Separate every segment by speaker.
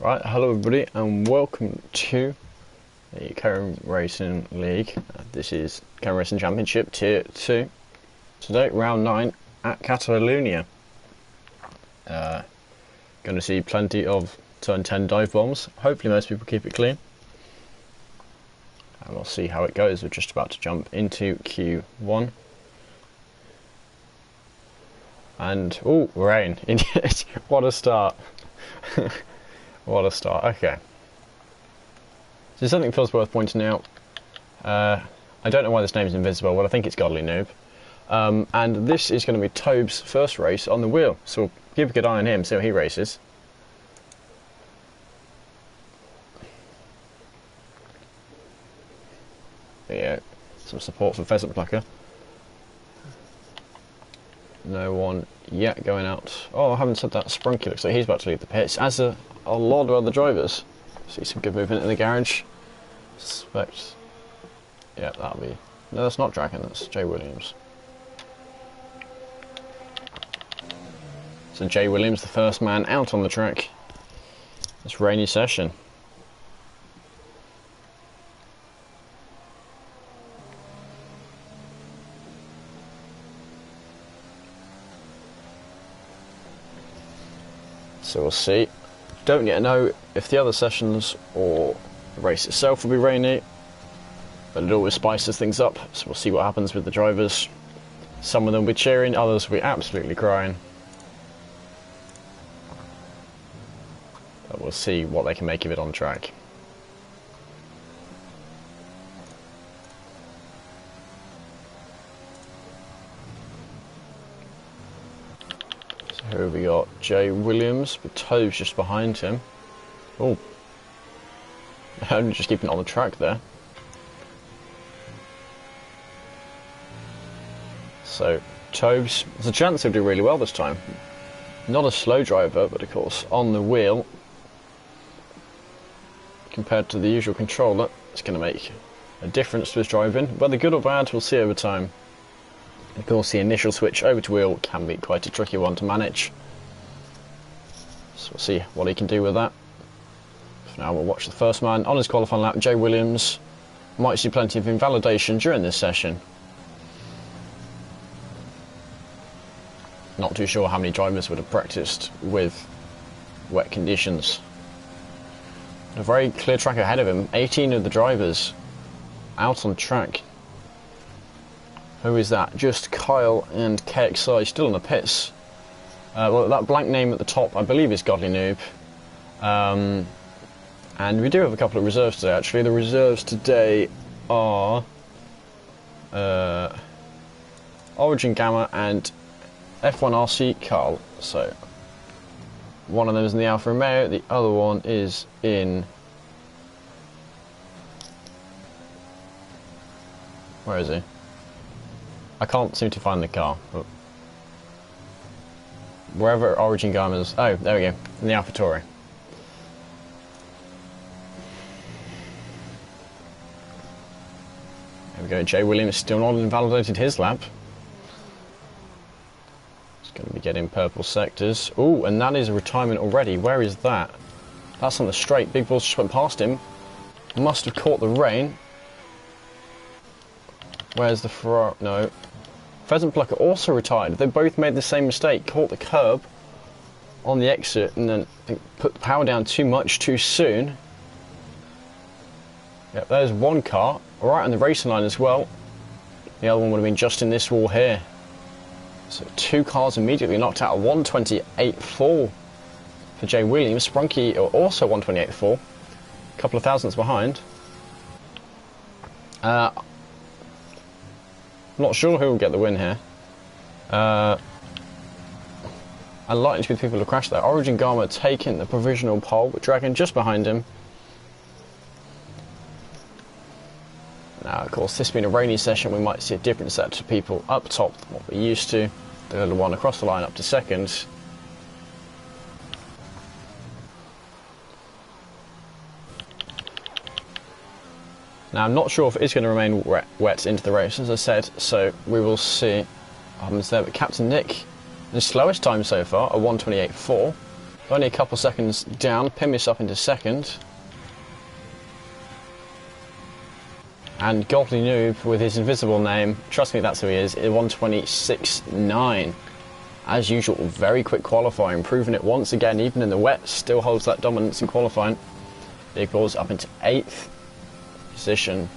Speaker 1: Right, hello everybody and welcome to the Car Racing League. This is Car Racing Championship Tier 2. Today, round 9 at Catalonia. Going to see plenty of turn 10 dive bombs. Hopefully most people keep it clean. And we'll see how it goes. We're just about to jump into Q1. And, oh, rain. What a start. What a start, okay. So something feels worth pointing out. I don't know why this name is invisible, but I think it's Godly Noob. And this is going to be Tobe's first race on the wheel, so we'll keep a good eye on him, see how he races. Yeah, some support for Pheasant Plucker. No one yet going out. Oh, I haven't said that. Sprunky looks like he's about to leave the pits, as a lot of other drivers. See some good movement in the garage. Suspect. Yeah, that'll be. No, that's not Dragon, that's Jay Williams. So Jay Williams, the first man out on the track this rainy session. So we'll see. Don't yet know if the other sessions or the race itself will be rainy, but it always spices things up, so we'll see what happens with the drivers. Some of them will be cheering, others will be absolutely crying. But we'll see what they can make of it on track. Here we got Jay Williams, with Toes just behind him. Oh, I'm just keeping it on the track there. So, Toes, there's a chance he'll do really well this time. Not a slow driver, but of course, on the wheel, compared to the usual controller, it's going to make a difference to his driving. Whether good or bad, we'll see over time. Of course, the initial switch over to wheel can be quite a tricky one to manage. So we'll see what he can do with that. For now, we'll watch the first man on his qualifying lap, Jay Williams. Might see plenty of invalidation during this session. Not too sure how many drivers would have practiced with wet conditions. A very clear track ahead of him. 18 of the drivers out on track. Who is that? Just Kyle and KXI still in the pits. Well, that blank name at the top, I believe, is Godly Noob. And we do have a couple of reserves today, actually. The reserves today are Origin Gamma and F1 RC Carl. So, one of them is in the Alfa Romeo, the other one is in... Where is he? I can't seem to find the car, but wherever Origin Gamma is. Oh, there we go, in the AlphaTauri. There we go, Jay Williams still not invalidated his lap. He's going to be getting purple sectors. Oh, and that is a retirement already. Where is that? That's on the straight. Big Balls just went past him. Must have caught the rain. Where's the Ferrari? No. Pheasant Plucker also retired. They both made the same mistake. Caught the curb on the exit and then put the power down too much too soon. Yep, there's one car. Right on the racing line as well. The other one would have been just in this wall here. So two cars immediately knocked out. 128.4 for Jay Williams. Sprunky also 128.4. A couple of thousandths behind. Not sure who will get the win here. Unlikely to be the people who crashed there. Origin Gamma taking the provisional pole, with Dragon just behind him. Now, of course, this being a rainy session, we might see a different set of people up top than what we're used to. The little one across the line up to second. Now, I'm not sure if it's going to remain wet into the race, as I said, so we will see what happens there. But Captain Nick, the slowest time so far, a 128.4. Only a couple seconds down, pin yourself into second. And Godly Noob with his invisible name, trust me that's who he is, 126.9. As usual, very quick qualifying, proving it once again, even in the wet, still holds that dominance in qualifying. Big Balls up into 8th position.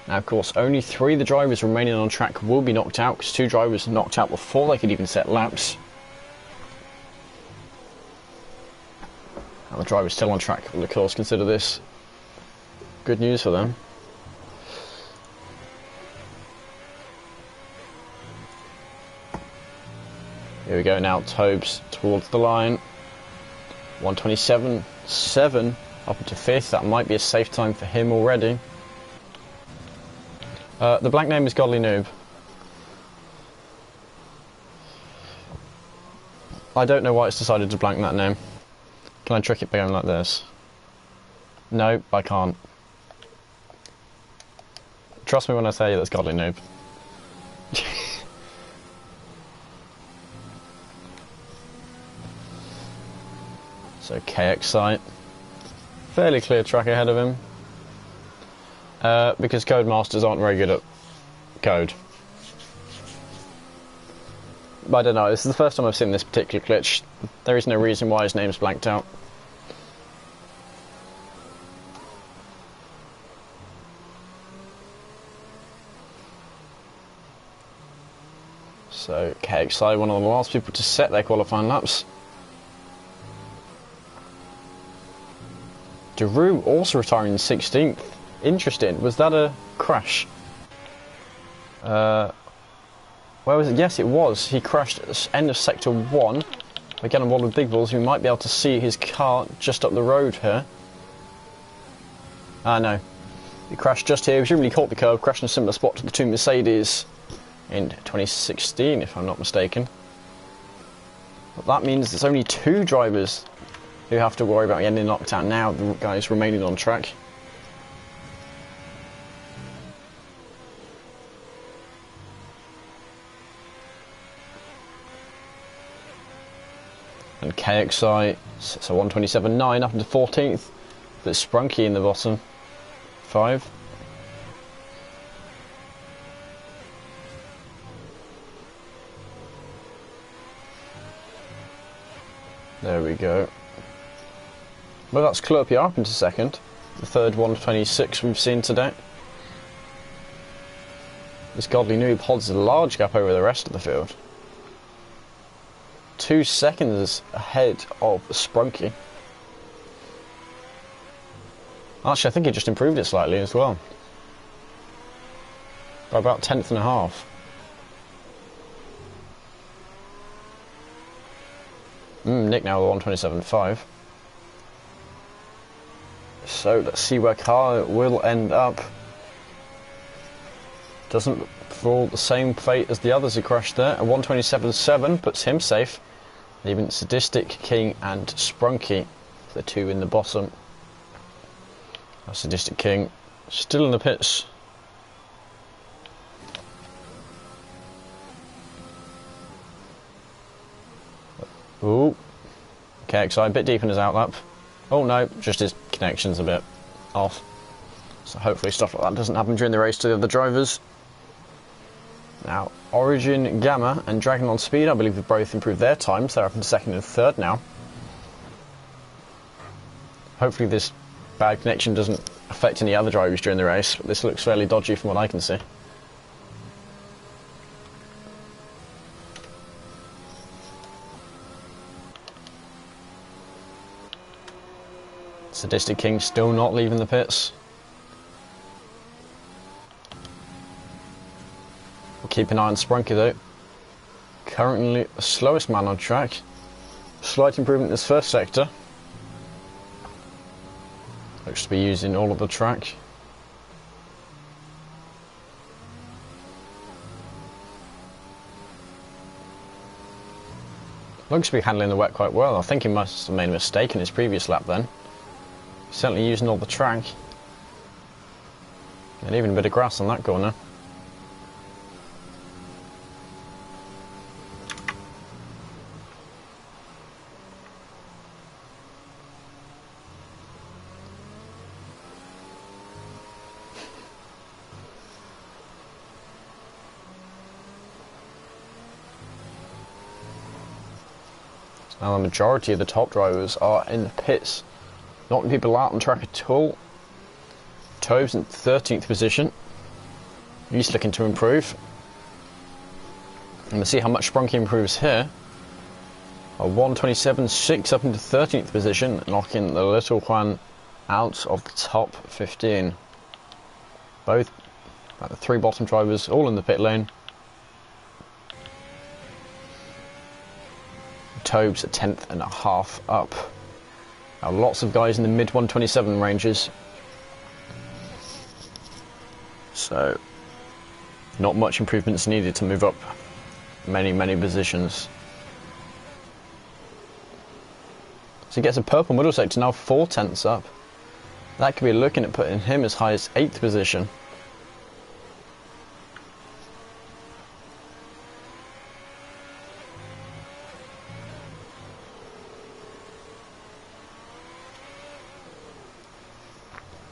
Speaker 1: Now of course, only 3 of the drivers remaining on track will be knocked out, because 2 drivers knocked out before they could even set laps. And the drivers still on track will of course consider this good news for them. Here we go now, Tobes towards the line. 127.7 up into 5th, that might be a safe time for him already. The blank name is Godly Noob. I don't know why it's decided to blank that name. Can I trick it by going like this? No, I can't. Trust me when I say that's Godly Noob. So KXI, fairly clear track ahead of him. Because Codemasters aren't very good at code. But I don't know, this is the first time I've seen this particular glitch. There is no reason why his name's blanked out. So KXI, one of the last people to set their qualifying laps. Daru also retiring in 16th. Interesting. Was that a crash? Where was it? Yes, it was. He crashed at the end of Sector 1. Again, on one of the big balls, we might be able to see his car just up the road here. Ah, no. He crashed just here. He presumably caught the curve, crashed in a similar spot to the 2 Mercedes in 2016, if I'm not mistaken. But that means there's only 2 drivers who have to worry about getting knocked out now, the guys remaining on track. And KXI, so 127.9 up into 14th, but Sprunky in the bottom 5. There we go. Well, that's Klurpia up into second, the third 126 we've seen today. This Godly Noob holds a large gap over the rest of the field. 2 seconds ahead of Sprunky. Actually, I think he just improved it slightly as well. By about 1/10 and a half. Nick now with 127.5. So let's see where Car will end up. Doesn't fall the same fate as the others who crashed there. A 127.7 puts him safe. Leaving Sadistic, King and Sprunky, the 2 in the bottom. Sadistic King still in the pits. Ooh. KXI a bit deep in his outlap. Oh no, just his connection's a bit off. So hopefully stuff like that doesn't happen during the race to the other drivers. Now, Origin, Gamma and Dragon on Speed, I believe have both improved their times. They're up in 2nd and 3rd now. Hopefully this bad connection doesn't affect any other drivers during the race, but this looks fairly dodgy from what I can see. Sadistic King still not leaving the pits. We'll keep an eye on Sprunky though. Currently the slowest man on track. Slight improvement in this first sector. Looks to be using all of the track. Looks to be handling the wet quite well. I think he must have made a mistake in his previous lap then. Certainly using all the track. And even a bit of grass on that corner. Now the majority of the top drivers are in the pits, knocking people out on track at all. Tobes in 13th position. He's looking to improve. And we'll see how much Sprunky improves here. A 1:27.6 up into 13th position, knocking the little Juan out of the top 15. Both the three bottom drivers all in the pit lane. Tobes a 10th and a half up. Now lots of guys in the mid 127 ranges. So not much improvements needed to move up many positions. So he gets a purple middle sector, now 4/10ths up. That could be looking at putting him as high as 8th position.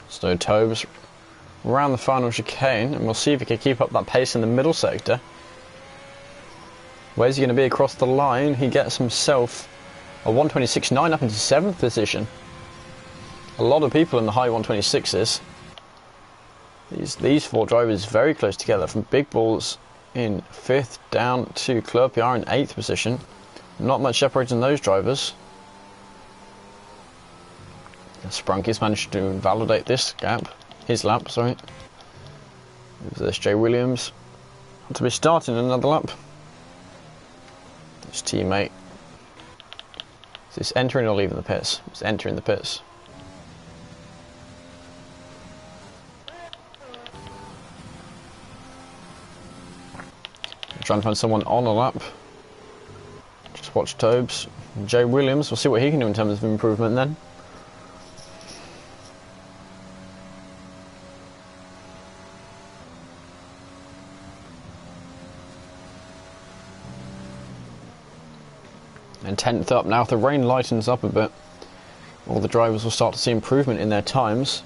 Speaker 1: So Tobes around the final chicane, and we'll see if he can keep up that pace in the middle sector. Where's he going to be across the line? He gets himself a 1:26.9 up into 7th position. A lot of people in the high 1:26s. These four drivers very close together, from Big Balls in 5th down to Club PR in 8th position. Not much separating those drivers. Sprunky's managed to validate this gap, his lap, sorry. There's Jay Williams. To be starting another lap. His teammate. Is this entering or leaving the pits? It's entering the pits. Trying to find someone on a lap. Just watch Tobes. Jay Williams, we'll see what he can do in terms of improvement then. And 10th up. Now if the rain lightens up a bit, all the drivers will start to see improvement in their times.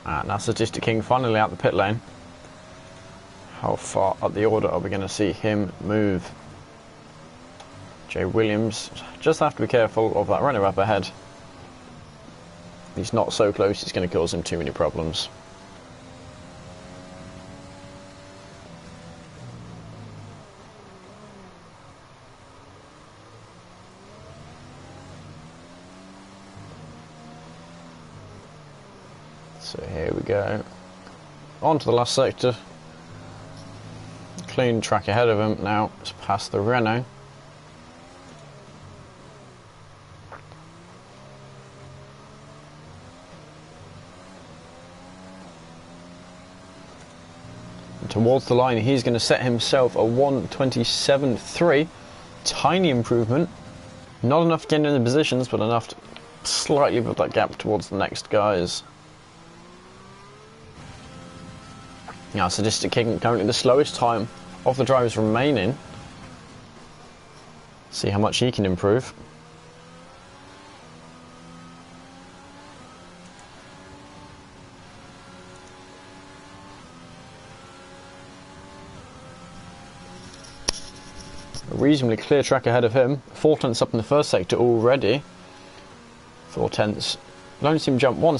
Speaker 1: Now Statistic King finally out the pit lane. How far up the order are we going to see him move? Jay Williams, just have to be careful of that runner up ahead. He's not so close, it's going to cause him too many problems. So here we go, on to the last sector. Clean track ahead of him now, it's past the Renault. And towards the line, he's going to set himself a 1:27.3, tiny improvement, not enough to get in the positions, but enough to slightly put that gap towards the next guys. Now Sadistic King currently the slowest time of the drivers remaining. See how much he can improve. A reasonably clear track ahead of him. 4/10ths up in the first sector already. 4/10ths. I've only seen him jump one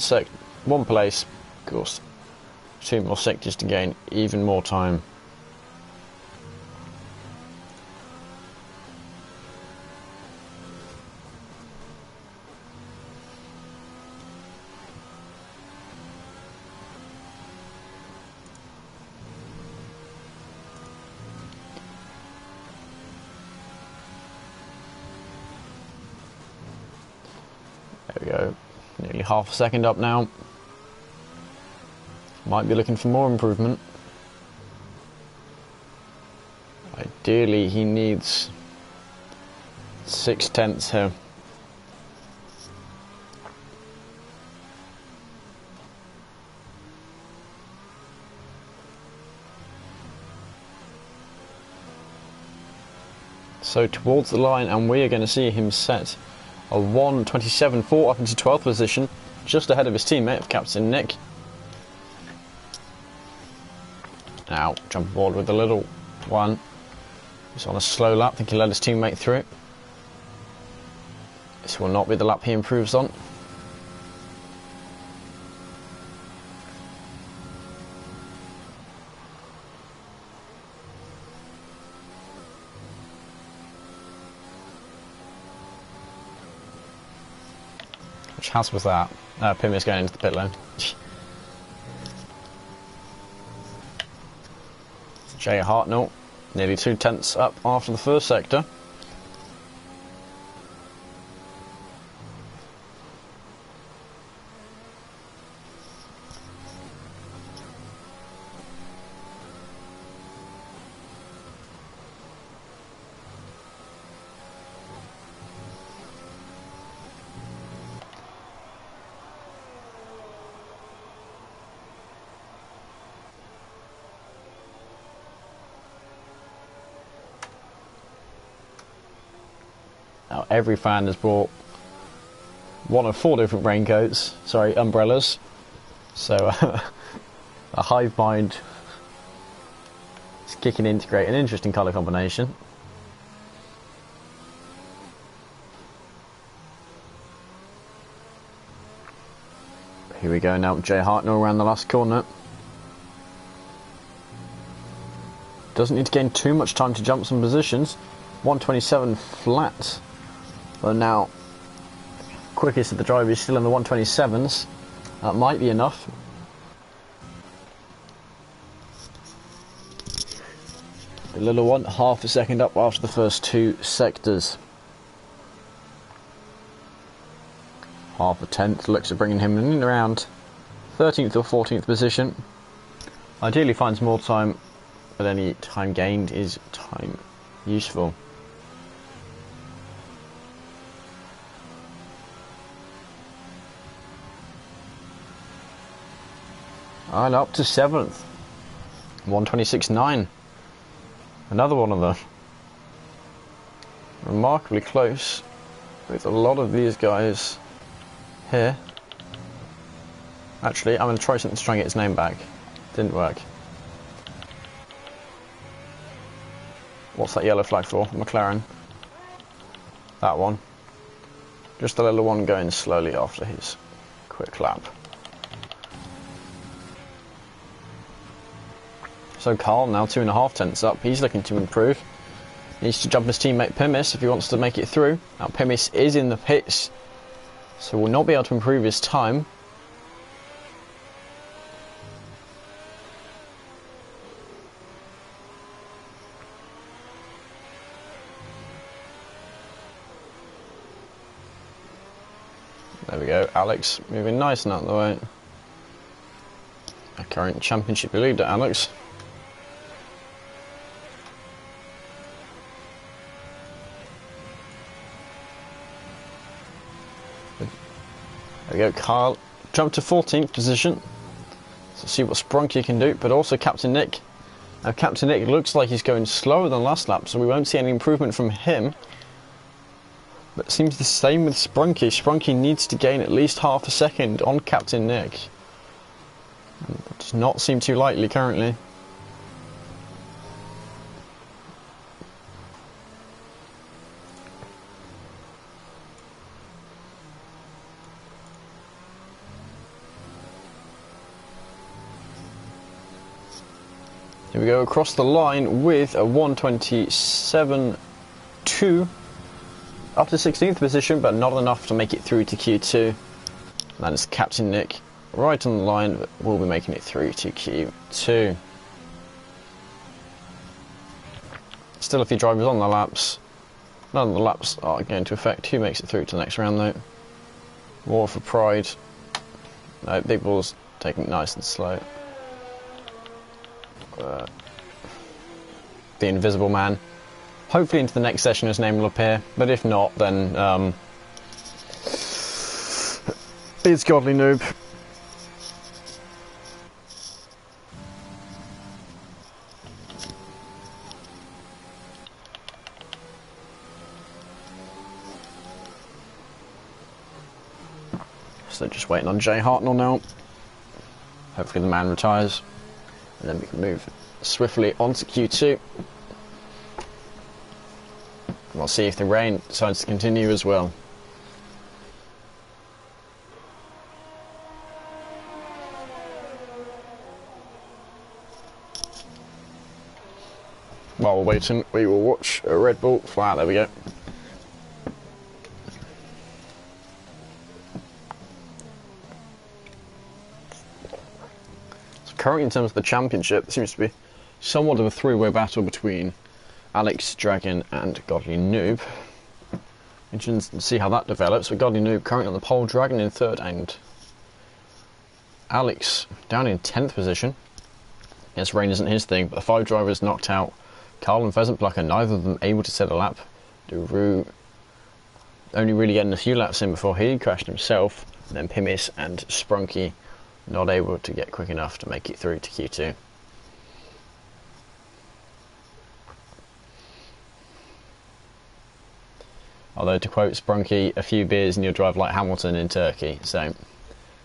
Speaker 1: place. Of course. 2 more sectors to gain even more time. There we go. Nearly half a second up now. Might be looking for more improvement. Ideally, he needs 6/10ths here. So towards the line, and we are going to see him set a 1:27.4 up into 12th position, just ahead of his teammate of Captain Nick. Now now jump aboard with the little one. He's on a slow lap, I think he let his teammate through. This will not be the lap he improves on. Which house was that? Pim is going into the pit lane. Jay Hartnell, nearly 2 tenths up after the first sector. Now every fan has brought one of 4 different raincoats, sorry, umbrellas. So a hive mind is kicking in to create an interesting colour combination. Here we go now, Jay Hartnell around the last corner. Doesn't need to gain too much time to jump some positions. 127 flat. But now, quickest of the driver is still in the 127s. That might be enough. The little one, half a second up after the first 2 sectors. Half a tenth, looks at bringing him in around 13th or 14th position. Ideally finds more time, but any time gained is time useful. And up to 7th. 126.9. Another one of them. Remarkably close with a lot of these guys here. Actually, I'm going to try something to try and get his name back. Didn't work. What's that yellow flag for? McLaren. That one. Just the little one going slowly after his quick lap. So Carl now 2.5 tenths up. He's looking to improve. He needs to jump his teammate Pimis if he wants to make it through. Now Pimis is in the pits, so will not be able to improve his time. There we go, Alex moving nice and out of the way. A current championship leader, Alex. There we go, Carl jumped to 14th position. So see what Sprunky can do, but also Captain Nick. Now Captain Nick looks like he's going slower than last lap, so we won't see any improvement from him. But it seems the same with Sprunky. Sprunky needs to gain at least half a second on Captain Nick. It does not seem too likely currently. Here we go across the line with a 127.2 up to 16th position, but not enough to make it through to Q2. That is Captain Nick right on the line, but will be making it through to Q2. Still a few drivers on the laps. None of the laps are going to affect who makes it through to the next round though. War for Pride. No, Big Ball's taking it nice and slow. The Invisible Man. Hopefully into the next session his name will appear, but if not, then it's Godly Noob. So just waiting on Jay Hartnell now. Hopefully the man retires, and then we can move swiftly onto Q2. We'll see if the rain decides to continue as well. While we're waiting, we will watch a Red Bull fly out. There we go. So currently, in terms of the championship, there seems to be somewhat of a three-way battle between Alex, Dragon and Godly Noob. Interesting to see how that develops. So Godly Noob currently on the pole, Dragon in third and Alex down in 10th position. Yes, rain isn't his thing, but the 5 drivers knocked out. Carl and Pheasant Plucker, neither of them able to set a lap. Duru only really getting a few laps in before he crashed himself. And then Pimis and Sprunky not able to get quick enough to make it through to Q2. Although, to quote Sprunky, a few beers and you'll drive like Hamilton in Turkey. So, I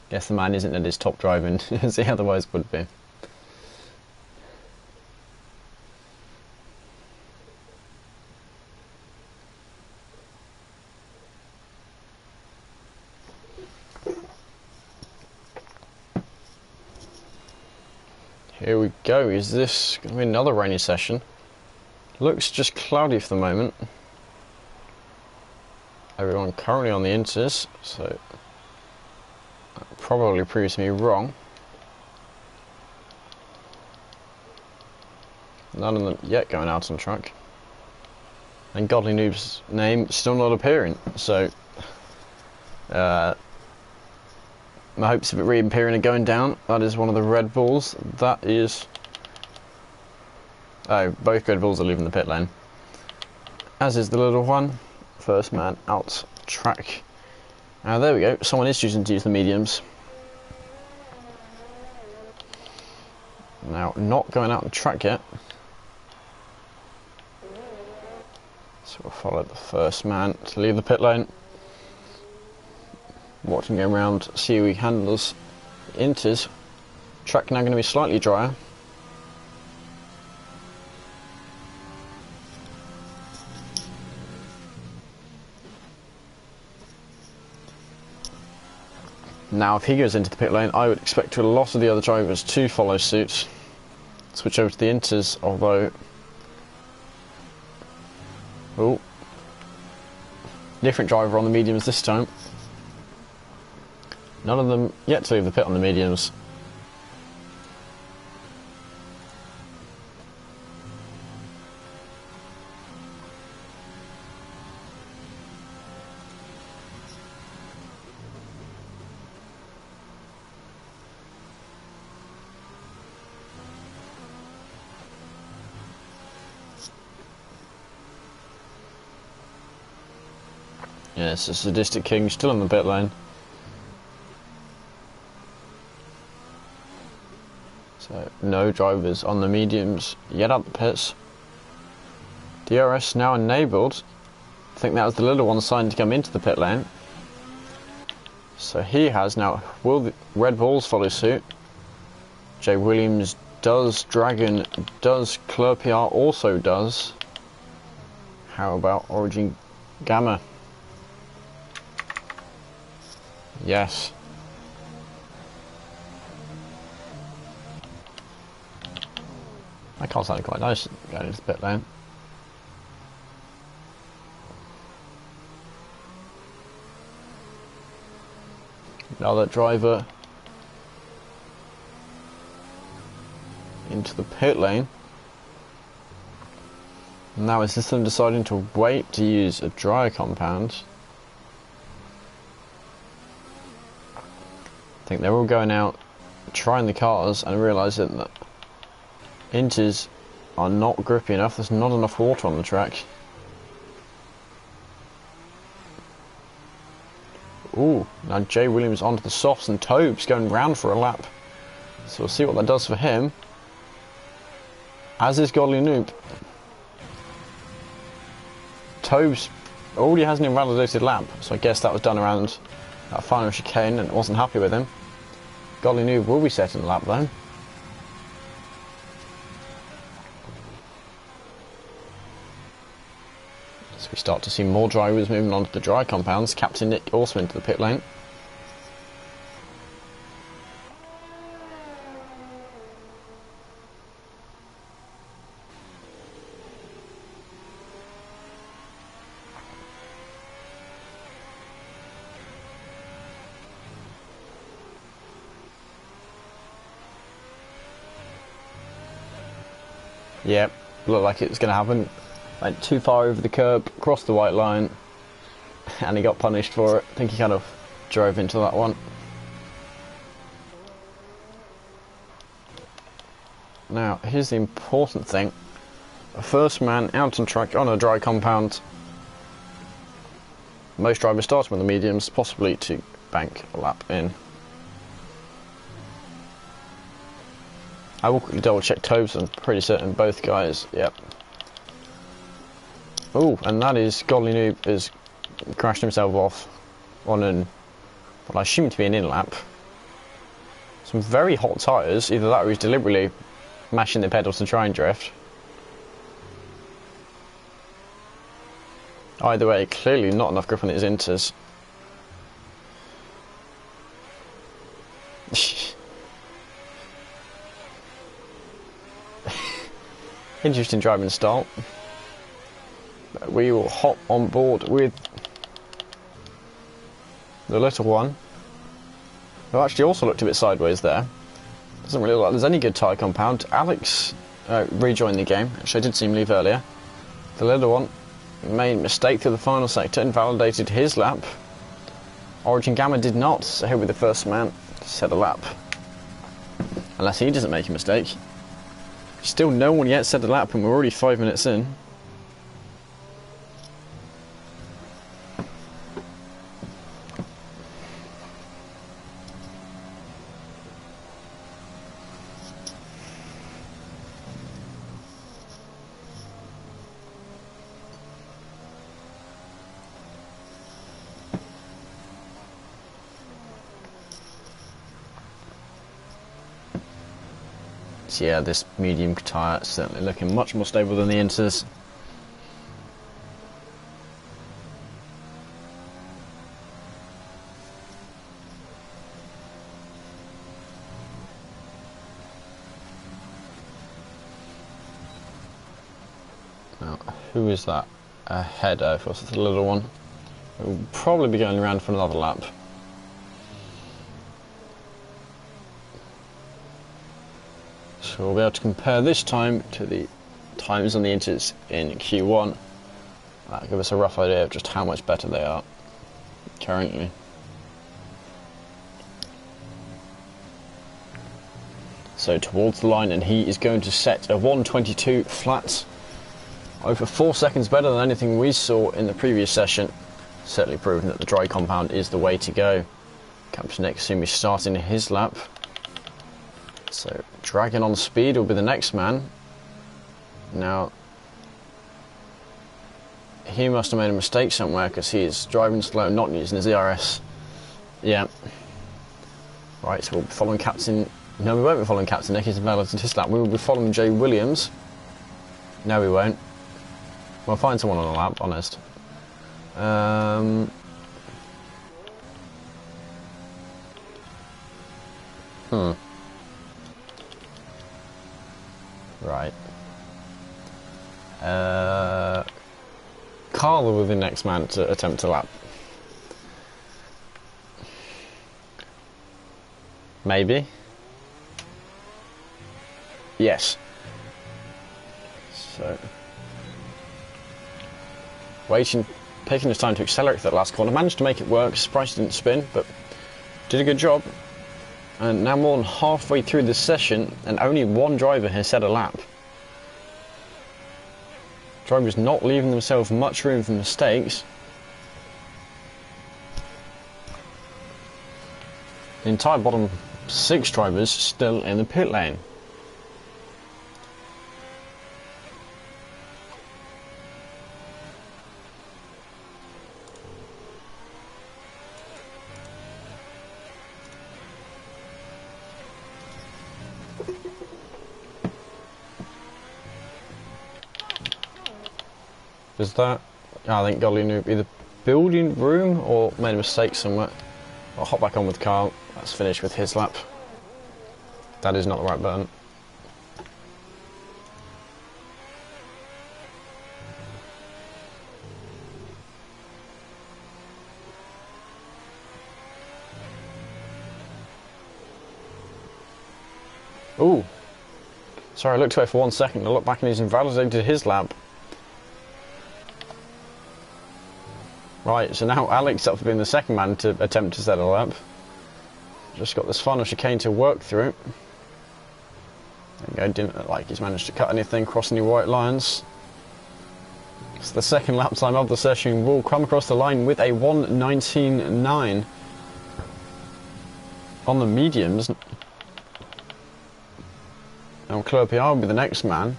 Speaker 1: guess the man isn't at his top driving as he otherwise would be. Here we go. Is this going to be another rainy session? Looks just cloudy for the moment. Everyone currently on the inters, so that probably proves me wrong. None of them yet going out on track. And Godly Noob's name still not appearing, so my hopes of it reappearing are going down. That is one of the Red Bulls. That is... oh, both Red Bulls are leaving the pit lane. As is the little one. First man out track. There we go. Someone is choosing to use the mediums. Now, not going out on track yet. So we'll follow the first man to leave the pit lane. Watch him go around, see how he handles the inters. Track now going to be slightly drier. Now, if he goes into the pit lane, I would expect a lot of the other drivers to follow suit. Switch over to the inters, although... oh. Different driver on the mediums this time. None of them yet to leave the pit on the mediums. Yes, the Sadistic King still in the pit lane. So, no drivers on the mediums yet out the pits. DRS now enabled. I think that was the little one signed to come into the pit lane. So he has now. Will the Red Bulls follow suit? Jay Williams does, Dragon does, Club PR also does. How about Origin Gamma? Yes. That car's sounded quite nice going into the pit lane. Another driver into the pit lane. Now is this them deciding to wait to use a dryer compound? I think they're all going out trying the cars and realising that inters are not grippy enough. There's not enough water on the track. Ooh, now Jay Williams onto the softs and Tobes going round for a lap. So we'll see what that does for him. As is Godly Noob. Tobes already has an invalidated lap, so I guess that was done around that final chicane and it wasn't happy with him. Godly Noob will be setting the lap though. So we start to see more drivers moving on to the dry compounds. Captain Nick also into the pit lane. Yep, looked like it was going to happen. Went too far over the curb, crossed the white line, and he got punished for it. I think he kind of drove into that one. Now, here's the important thing. First man out on track on a dry compound. Most drivers start with the mediums, possibly to bank a lap in. I will double check Tobes, I'm pretty certain both guys, yep. Oh, and that is Godly Noob has crashed himself off on what I assume to be an in-lap. Some very hot tyres, either that or he's deliberately mashing the pedals to try and drift. Either way, clearly not enough grip on his inters. Interesting driving style. We will hop on board with the little one, who actually also looked a bit sideways there. Doesn't really look like there's any good tyre compound. Alex rejoined the game, which I did see him leave earlier. The little one made a mistake through the final sector, invalidated his lap. Origin Gamma did not, so he'll be the first man to set a lap. Unless he doesn't make a mistake. Still no one yet set a lap and we're already 5 minutes in. So yeah, this medium tyre is certainly looking much more stable than the inters. Now, who is that ahead of us? It's the little one. We'll probably be going around for another lap. So we'll be able to compare this time to the times on the inters in Q1. That'll give us a rough idea of just how much better they are currently. So towards the line, and he is going to set a 1:22 flat. Over 4 seconds better than anything we saw in the previous session. Certainly proving that the dry compound is the way to go. Captain Nick soon be starting his lap. So Dragon on speed will be the next man. Now he must have made a mistake somewhere because he is driving slow, not using his ERS. Yeah. Right, so we'll be following Captain. No, we won't be following Captain Nick. He's invalidated his lap. We will be following Jay Williams. No, we won't. We'll find someone on the lap, honest. Right. Carl will be the next man to attempt a lap. Maybe. Yes. So, waiting, taking his time to accelerate for that last corner. Managed to make it work. Surprised didn't spin, but did a good job. And now more than halfway through this session, and only one driver has set a lap. Drivers not leaving themselves much room for mistakes. The entire bottom 6 drivers still in the pit lane. Is that I think Godly Noob either building room or made a mistake somewhere. I'll hop back on with Carl. Let's finish with his lap. That is not the right button. Ooh. Sorry, I looked away for 1 second. I looked back and he's invalidated his lap. Right, so now Alex up for being the second man to attempt to set a lap. Just got this final chicane to work through. There you go, didn't look like he's managed to cut anything, cross any white lines. So the second lap time of the session will come across the line with a 1:19.9 on the mediums. Now Claire PR will be the next man.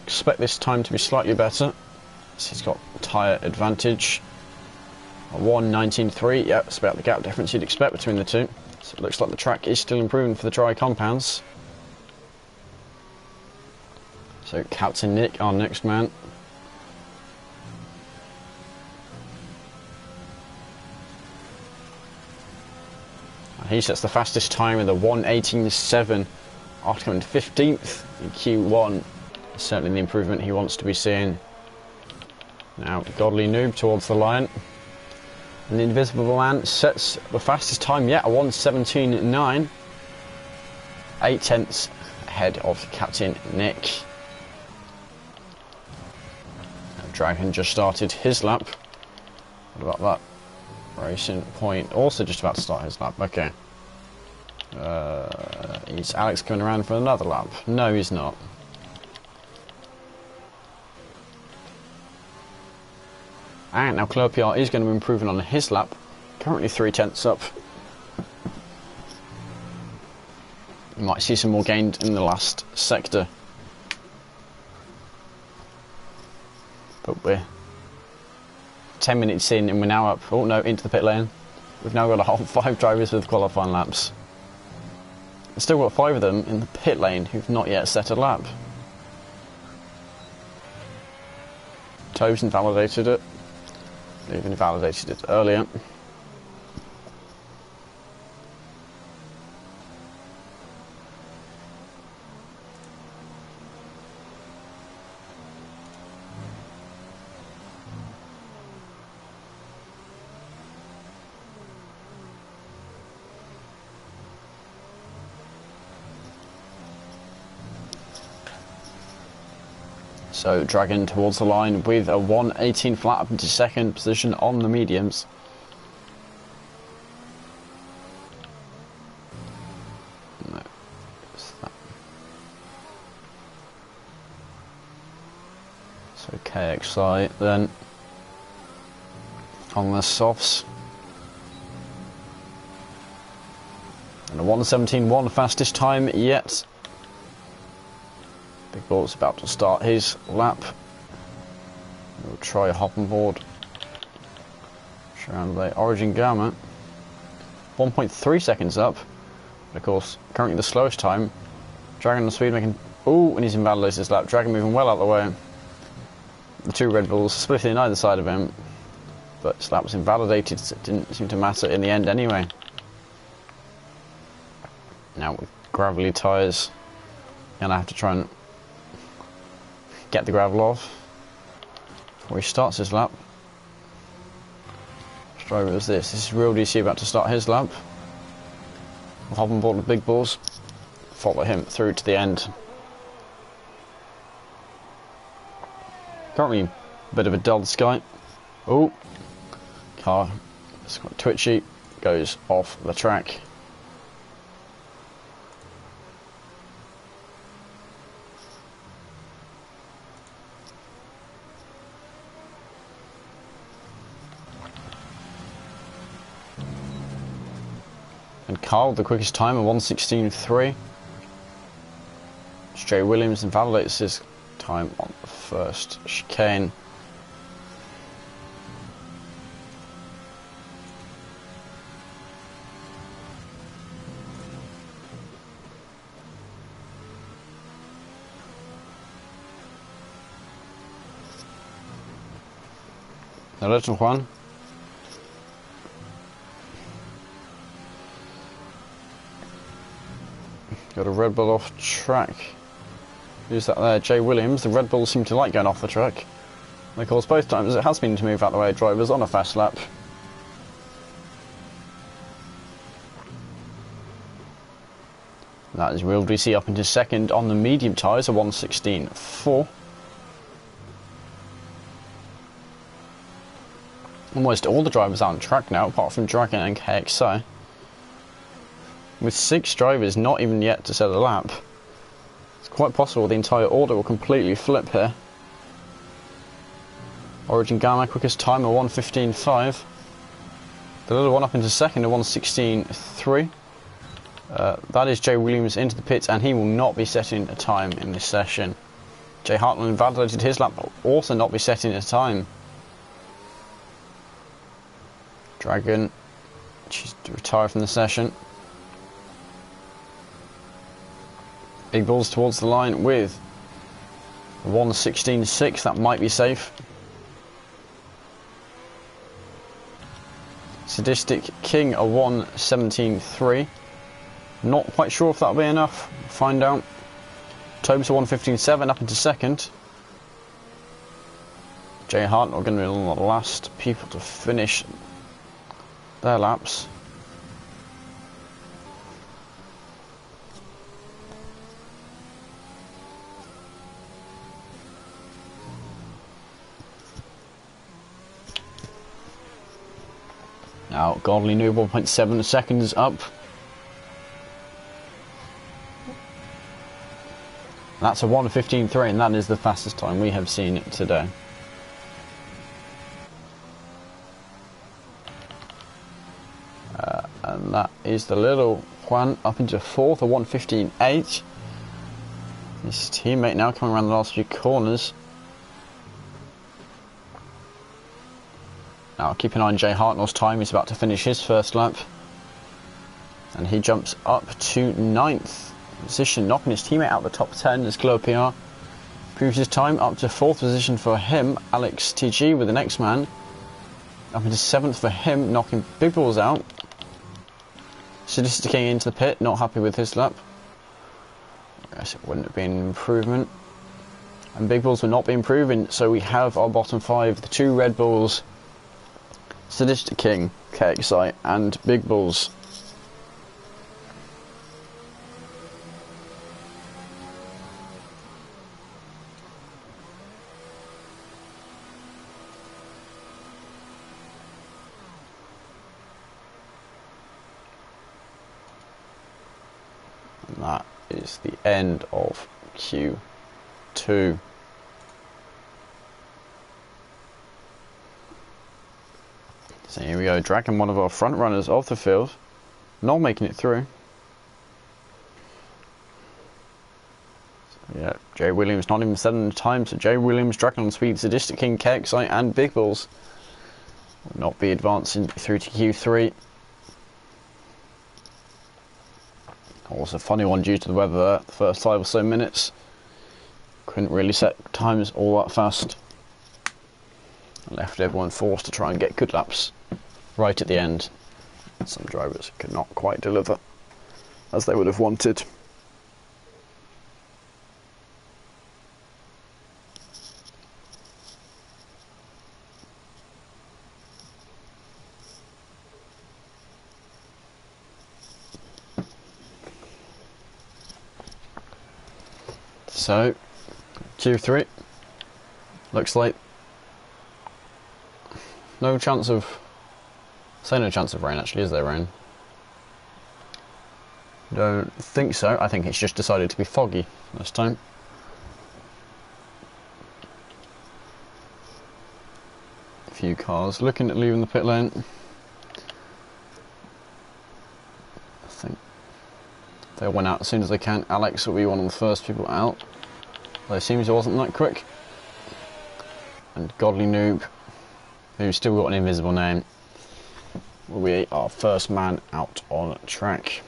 Speaker 1: Expect this time to be slightly better. So he's got tyre advantage. A 1:19.3, yeah, it's about the gap difference you'd expect between the two. So it looks like the track is still improving for the dry compounds. So Captain Nick, our next man. And he sets the fastest time with a 1:18.7 after coming 15th in Q1. Certainly the improvement he wants to be seeing. Now Godly Noob towards the line. And the Invisible Man sets the fastest time yet, a 1:17.9. 8 tenths ahead of Captain Nick. Now Dragon just started his lap. What about that? Racing Point also just about to start his lap. Okay. Is Alex coming around for another lap? No, he's not. And now Claire PR is going to be improving on his lap. Currently 3 tenths up. You might see some more gained in the last sector. But we're 10 minutes in and we're now up, oh no, into the pit lane. We've now got a whole 5 drivers with qualifying laps. We've still got 5 of them in the pit lane who've not yet set a lap. Toves invalidated it. They've invalidated it earlier. So Dragon towards the line with a 1:18 flat up into second position on the mediums. No, it's that. So KXI then on the softs. And a 1:17.1 fastest time yet. Big Ball's about to start his lap. We'll try a hop on board. Around the origin garment. 1.3 seconds up. But of course, currently the slowest time. Dragon on speed making. Ooh, and he's invalidated his lap. Dragon moving well out of the way. The 2 Red Bulls splitting either side of him. But his lap was invalidated, so it didn't seem to matter in the end anyway. Now with gravelly tyres, and I have to try and get the gravel off before he starts his lap. Which driver is this? This is Real DC about to start his lap. We'll hop on board with Big Balls, follow him through to the end. Currently a bit of a dull sky. Oh, car, it's quite twitchy, goes off the track. And Carl, the quickest time, a 1:16.3. Jay Williams invalidates his time on the first chicane. The little one. Got a Red Bull off track. Who's that there? Jay Williams. The Red Bulls seem to like going off the track. And of course, both times it has been to move out the way of drivers on a fast lap. That is Will DC up into second on the medium tyres, a 1:16.4. Almost all the drivers out on track now, apart from Dragon and KXI. With 6 drivers not even yet to set a lap, it's quite possible the entire order will completely flip here. Origin Gamma quickest time, a 1:15.5. The little one up into second, a 1:16.3. That is Jay Williams into the pits, and he will not be setting a time in this session. Jay Hartland invalidated his lap, but will also not be setting a time. Dragon, she's to retire from the session. Big Bulls towards the line with a 1:16.6, that might be safe. Sadistic King, a 1:17.3. Not quite sure if that'll be enough. Find out. Tobes, a 1:15.7 up into second. Jay Hart are going to be one of the last people to finish their laps. Now, Godly Noob, 1.7 seconds up. That's a 1:15.3, and that is the fastest time we have seen today. And that is the little Juan up into fourth, a 1:15.8. His teammate now coming around the last few corners. Now keep an eye on Jay Hartnell's time. He's about to finish his first lap, and he jumps up to 9th position, knocking his teammate out the top 10 as Glow PR proves his time up to 4th position for him. Alex TG with the next man up into 7th for him, knocking Big Balls out. Sadistic King into the pit, not happy with his lap. I guess it wouldn't have been an improvement, and Big Balls will not be improving, so we have our bottom 5, the 2 Red Bulls, Sadistic King, KXI and Big Bulls. And that is the end of Q2. So here we go, Dragon, one of our front runners off the field, not making it through. So yeah, Jay Williams not even setting the time, so Jay Williams, Dragon on speed, Sadistic King, KXI and Big Balls will not be advancing through to Q3. Also a funny one due to the weather there, the first 5 or so minutes. Couldn't really set times all that fast. Left everyone forced to try and get good laps right at the end. Some drivers could not quite deliver as they would have wanted. So, Q3 looks like no chance of, say no chance of rain actually, is there rain? Don't think so, I think it's just decided to be foggy this time. A few cars looking at leaving the pit lane. I think they went out as soon as they can. Alex will be one of the first people out, though it seems it wasn't that quick. And Godly Noob, who's still got an invisible name, will be our first man out on track.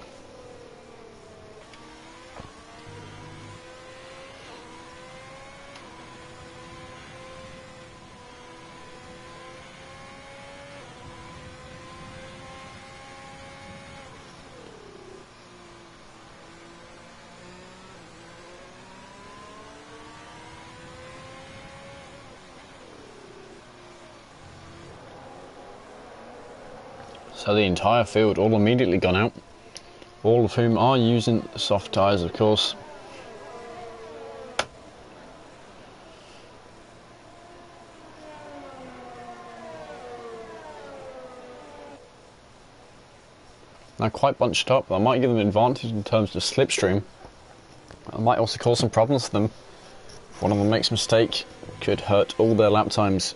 Speaker 1: So the entire field all immediately gone out, all of whom are using soft tyres, of course. Now quite bunched up. That might give them an advantage in terms of slipstream. It might also cause some problems for them. If one of them makes a mistake, it could hurt all their lap times.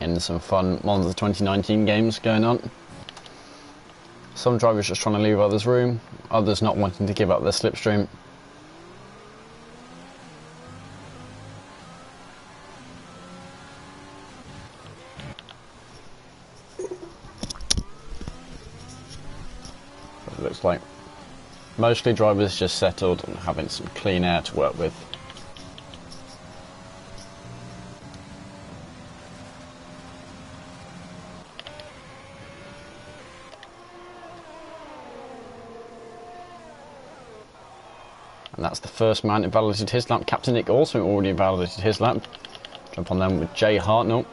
Speaker 1: And some fun Monza 2019 games going on. Some drivers just trying to leave others room, others not wanting to give up their slipstream. It looks like mostly drivers just settled and having some clean air to work with. And that's the first man invalidated his lap. Captain Nick also already invalidated his lap. Jump on them with Jay Hartnell.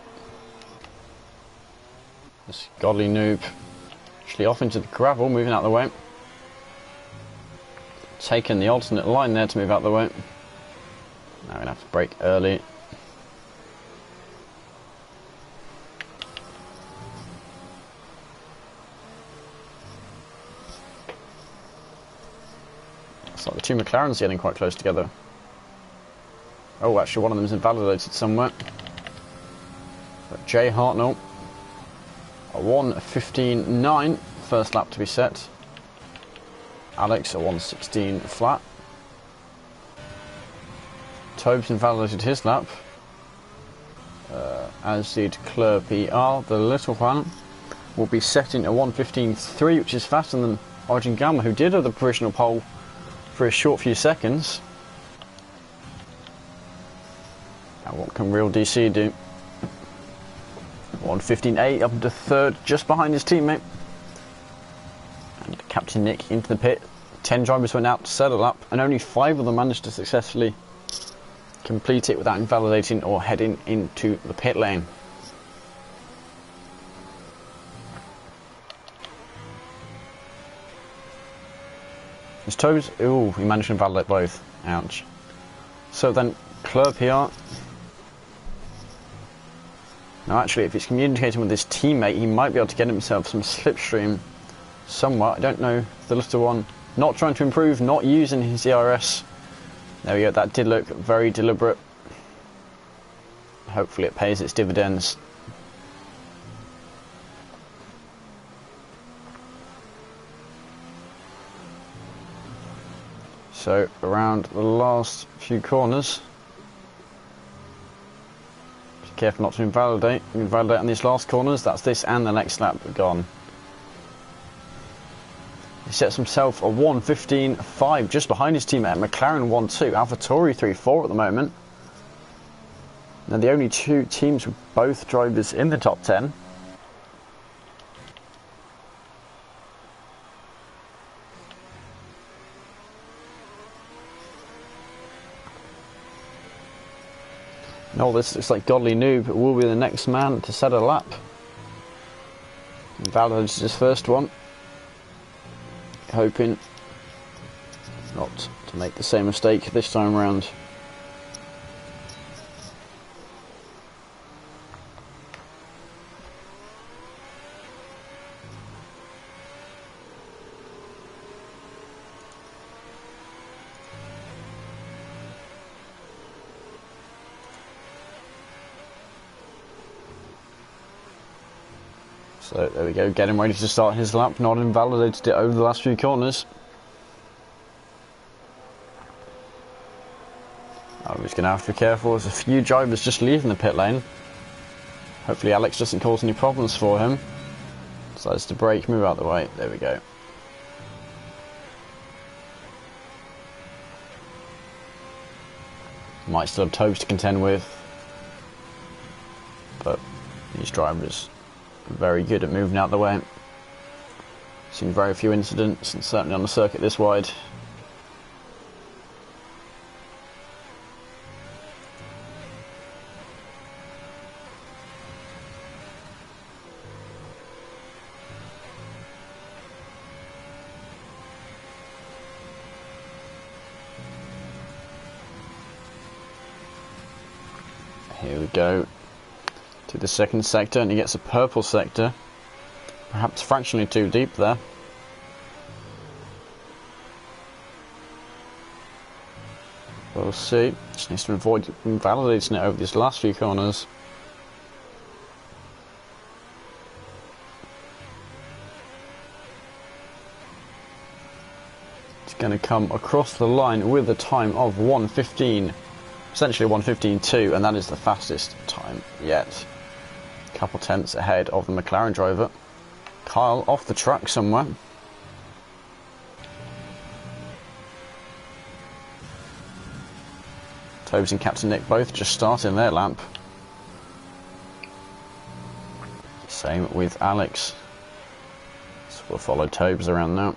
Speaker 1: This godly noob actually off into the gravel, moving out of the way. Taking the alternate line there to move out of the way. Now we're going to have to brake early. Like the two McLarens getting quite close together. Oh, actually one of them is invalidated somewhere. But Jay Hartnell, a 1:15.9 first lap to be set. Alex a 1:16 flat. Tobes invalidated his lap, as did Claire PR. The little one will be setting a 1:15.3, which is faster than Origin Gamma, who did have the provisional pole for a short few seconds. Now what can real DC do? 1:15.8 up into third, just behind his teammate. And Captain Nick into the pit. 10 drivers went out to settle up, and only 5 of them managed to successfully complete it without invalidating or heading into the pit lane. His toes, ooh, he managed to invalidate both. Ouch. So then, Claire PR. Now actually, if he's communicating with his teammate, he might be able to get himself some slipstream somewhat. I don't know, the little one, not trying to improve, not using his CRS. There we go, that did look very deliberate. Hopefully it pays its dividends. So around the last few corners, be careful not to invalidate. Invalidate on these last corners. That's this and the next lap gone. He sets himself a 1:15.5 just behind his teammate. McLaren 1-2, AlphaTauri 3-4 at the moment. Now the only two teams with both drivers in the top 10. No, this looks like Godly Noob will be the next man to set a lap. Invalidated his first one. Hoping not to make the same mistake this time around. So there we go, getting ready to start his lap, not invalidated it over the last few corners. I'm just going to have to be careful, there's a few drivers just leaving the pit lane. Hopefully Alex doesn't cause any problems for him. Decides to brake, move out of the way, there we go. Might still have Tobes to contend with, but these drivers are very good at moving out the way. Seen very few incidents, and certainly on the circuit this wide. Here we go to the second sector, and he gets a purple sector, perhaps fractionally too deep there. We'll see. Just needs to avoid invalidating it over these last few corners. It's going to come across the line with a time of 1:15. Essentially 1:15.2, and that is the fastest time yet. A couple tenths ahead of the McLaren driver. Kyle off the track somewhere. Tobes and Captain Nick both just starting their lap. Same with Alex. So we'll follow Tobes around now.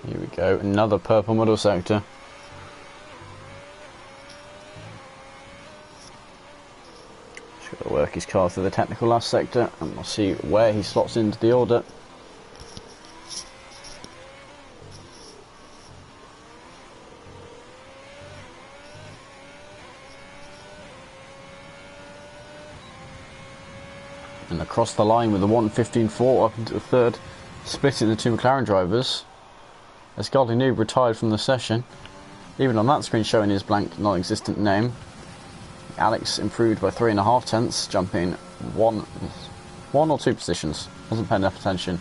Speaker 1: Here we go, another purple middle sector. Just got to work his car through the technical last sector, and we'll see where he slots into the order. And across the line with the 1:15.4 up into the third, splitting the two McLaren drivers. As Goldie Noob retired from the session, even on that screen showing his blank non-existent name. Alex improved by 3.5 tenths, jumping one or two positions. Wasn't paying enough attention.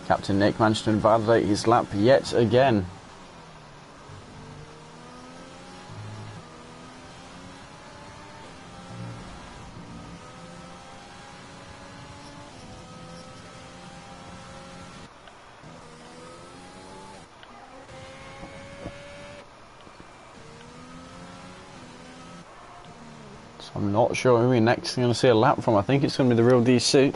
Speaker 1: Captain Nick managed to invalidate his lap yet again. I'm not sure who we're next going to see a lap from. I think it's going to be the real DC.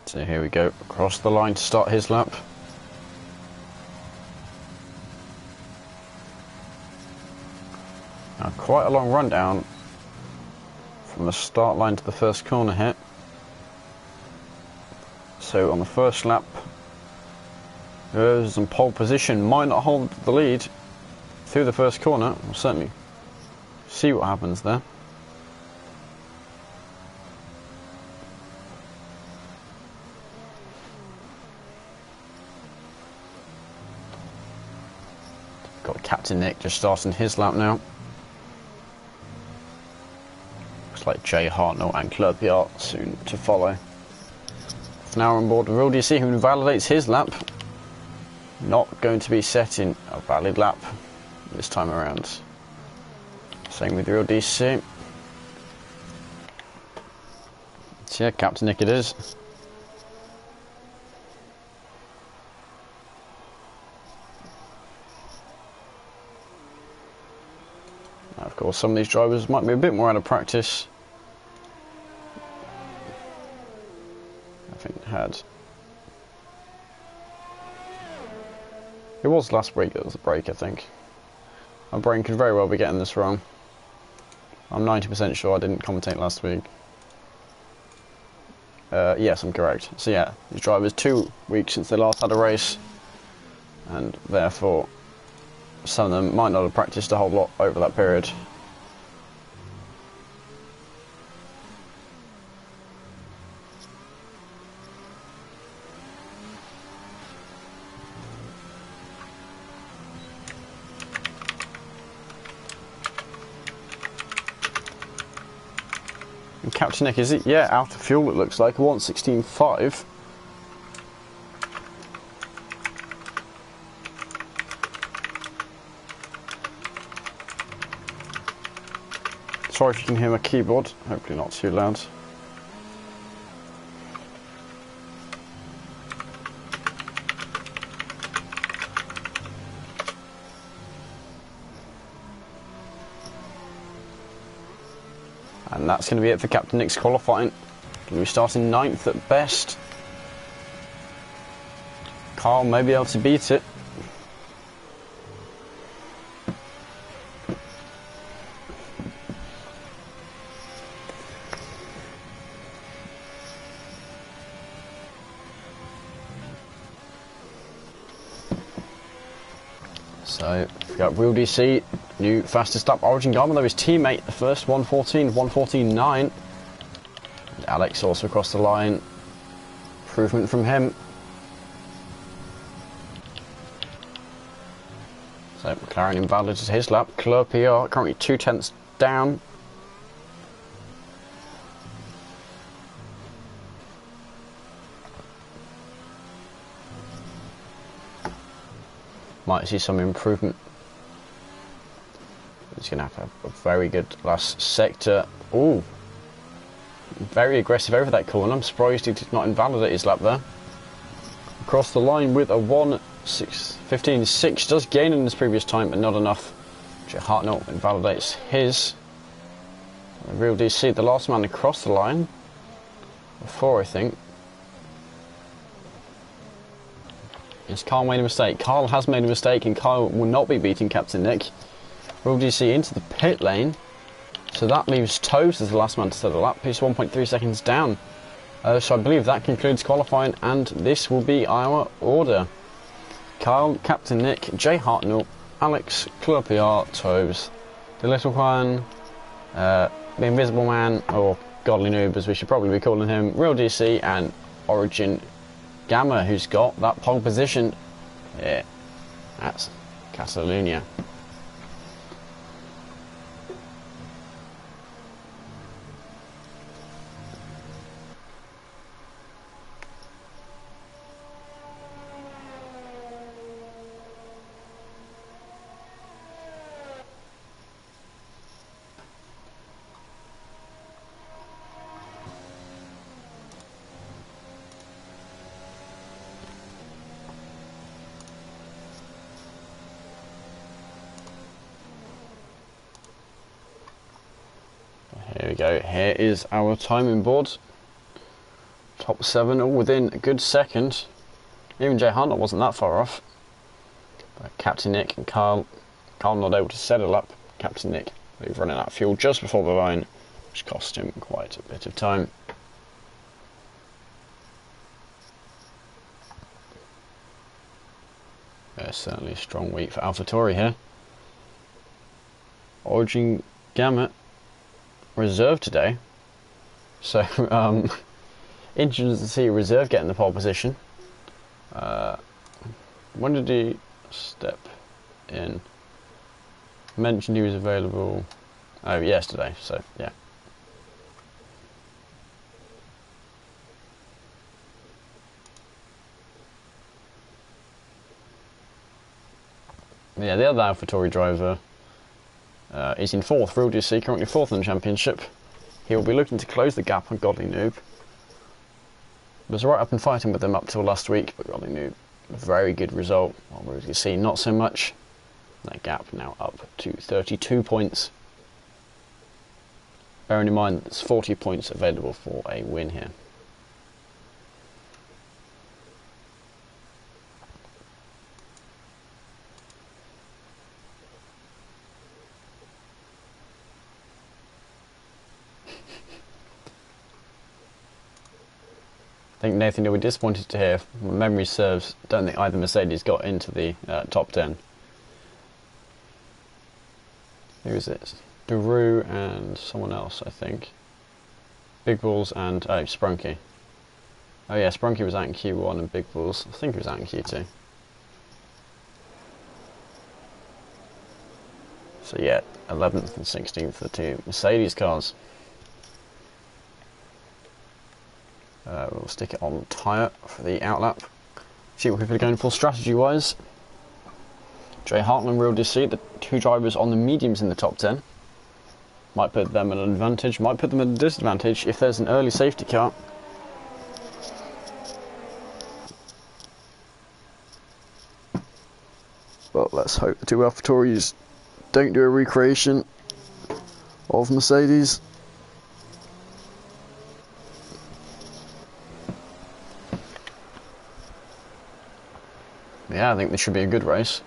Speaker 1: So here we go, across the line to start his lap. Now quite a long run down from the start line to the first corner here. So on the first lap, whoever's in pole position might not hold the lead through the first corner. We'll certainly see what happens there. Got Captain Nick just starting his lap now. Looks like Jay Hartnell and Clerpiart soon to follow. Now on board the Real DC, who invalidates his lap. Not going to be setting a valid lap this time around. Same with the Real DC. So yeah, Captain Nick it is. Now, of course, some of these drivers might be a bit more out of practice. I think had. It was last week that was the break, I think. My brain could very well be getting this wrong. I'm 90% sure I didn't commentate last week. Yes, I'm correct. So yeah, these drivers 2 weeks since they last had a race, and therefore some of them might not have practiced a whole lot over that period. And Captain Nick, is it? Yeah, out of fuel it looks like, 1:16.5. Sorry if you can hear my keyboard, hopefully not too loud. And that's going to be it for Captain Nick's qualifying. Going to be starting 9th at best. Carl may be able to beat it. So, we've got Real DC, new fastest lap Origin Garmin, though his teammate, the first 1:14.9. And Alex also across the line. Improvement from him. So, McLaren invalidated his lap. Club PR currently 2/10 down. Might see some improvement. He's going to have a very good last sector. Ooh, very aggressive over that corner. I'm surprised he did not invalidate his lap there. Across the line with a 1:15.6. Does gain in his previous time, but not enough. Jay Hartnell invalidates his. Real DC, the last man across the line. Before, I think. Yes, Carl made a mistake. Carl has made a mistake, and Carl will not be beating Captain Nick. Real DC into the pit lane. So that leaves Toes as the last man to set a lap. He's 1.3 seconds down. So I believe that concludes qualifying, and this will be our order. Carl, Captain Nick, Jay Hartnell, Alex, Club PR, Toes, the Little One, the Invisible Man, or Godly Noob as we should probably be calling him, Real DC, and Origin Gamma, who's got that pole position. Yeah, that's Catalonia. Here we go, here is our timing board. Top 7 all within a good second. Even Jay Hunter wasn't that far off. But Captain Nick and Carl not able to settle up. Captain Nick, he's running out of fuel just before the line, which cost him quite a bit of time. Certainly a strong week for AlphaTauri here. Origin Gamma reserve today, so interesting to see reserve getting the pole position. When did he step in? Mentioned he was available yesterday, so yeah. Yeah, the other AlphaTauri driver is in 4th, Real DC, currently 4th in the championship. He will be looking to close the gap on Godly Noob. Was right up and fighting with them up till last week, but Godly Noob, a very good result. While Real DC, not so much. That gap now up to 32 points. Bearing in mind there's 40 points available for a win here. I think Nathan, you'll be disappointed to hear, if memory serves, don't think either Mercedes got into the top 10. Who is it? Daru and someone else, I think. Big Balls and Sprunky. Oh yeah, Sprunky was out in Q1 and Big Balls, I think he was out in Q2. So yeah, 11th and 16th, the two Mercedes cars. We'll stick it on tyre for the outlap. See what people are going for strategy-wise. Jay Hartland will just see the two drivers on the mediums in the top 10. Might put them at an advantage, might put them at a disadvantage if there's an early safety car. Well, let's hope the two AlphaTauris don't do a recreation of Mercedes. Yeah, I think this should be a good race.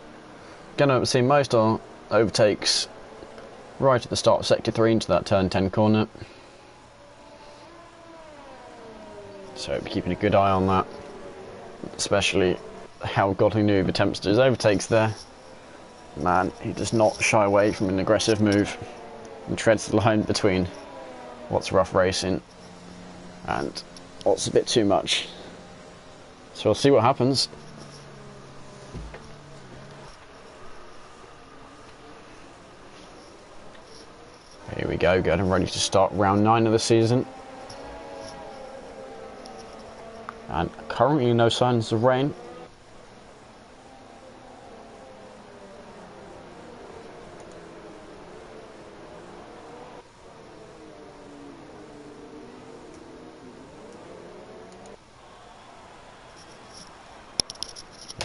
Speaker 1: Going to see most are overtakes right at the start of Sector 3 into that turn 10 corner. So keeping a good eye on that, especially how Godly attempts to his overtakes there. Man, he does not shy away from an aggressive move and treads the line between what's rough racing and what's a bit too much. So we'll see what happens. Here we go, getting ready to start round 9 of the season. And currently no signs of rain.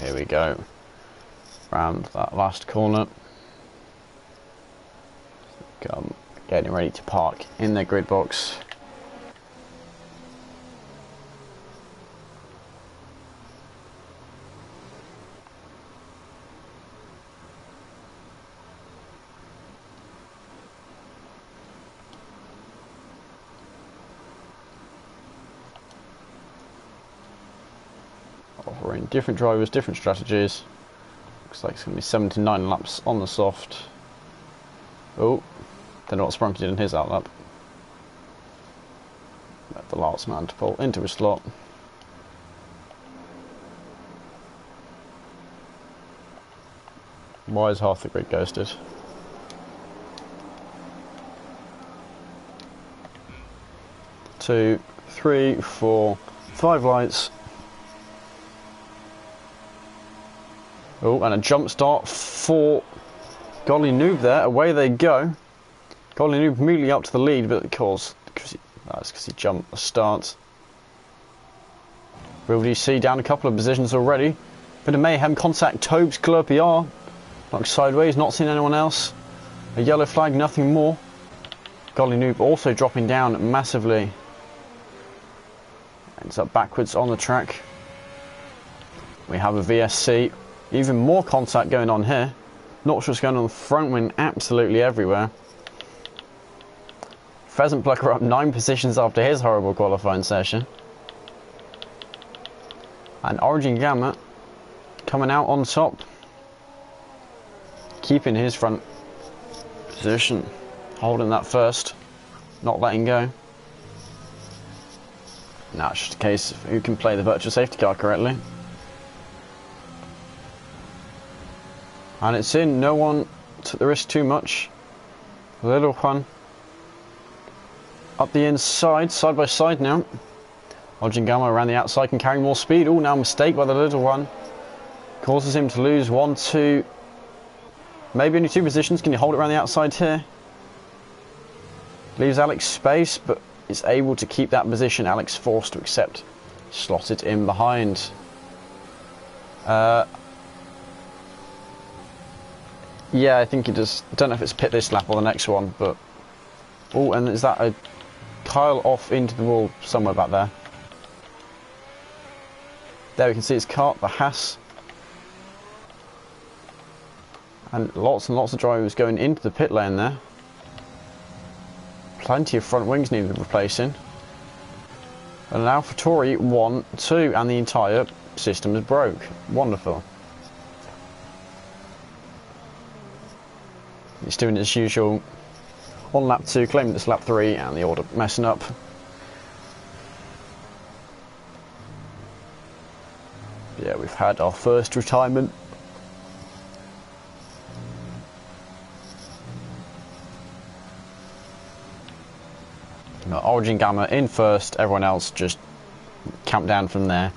Speaker 1: Here we go, round that last corner. Getting ready to park in their grid box. Offering different drivers, different strategies. Looks like it's going to be 79 laps on the soft. Oh, don't know what Sprunky did in his outlap. Let the last man to pull into his slot. Why is half the grid ghosted? Two, three, four, 5 lights. Oh, and a jump start for Golly Noob there. Away they go. Golly Noob immediately up to the lead, but of course, that's because he jumped the start. Real DC down a couple of positions already. Bit of mayhem, contact Tobes, Club PR. Knocked sideways, not seen anyone else. A yellow flag, nothing more. Golly Noob also dropping down massively. Ends up backwards on the track. We have a VSC. Even more contact going on here. Not sure what's going on the front wing, absolutely everywhere. Pheasant Plucker up 9 positions after his horrible qualifying session. And Origin Gamma coming out on top. Keeping his front position. Holding that first. Not letting go. Now it's just a case of who can play the virtual safety car correctly. And it's in, no one took the risk too much. The little one up the inside, side by side now. Origin Gamma around the outside can carry more speed. Oh, now mistake by the little one. Causes him to lose 1, 2, maybe only 2 positions. Can you hold it around the outside here? Leaves Alex space, but is able to keep that position. Alex forced to accept. Slotted in behind. Yeah, I think it does. I don't know if it's pit this lap or the next one, but... Oh, and is that a Kyle off into the wall somewhere back there? There we can see his kart, the Haas. And lots of drivers going into the pit lane there. Plenty of front wings needed replacing. And an AlphaTauri 1, 2, and the entire system is broke. Wonderful. He's doing it as usual on lap 2, claiming it's lap 3, and the order messing up. Yeah, we've had our first retirement. Origin Gamma in first, everyone else just camp down from there.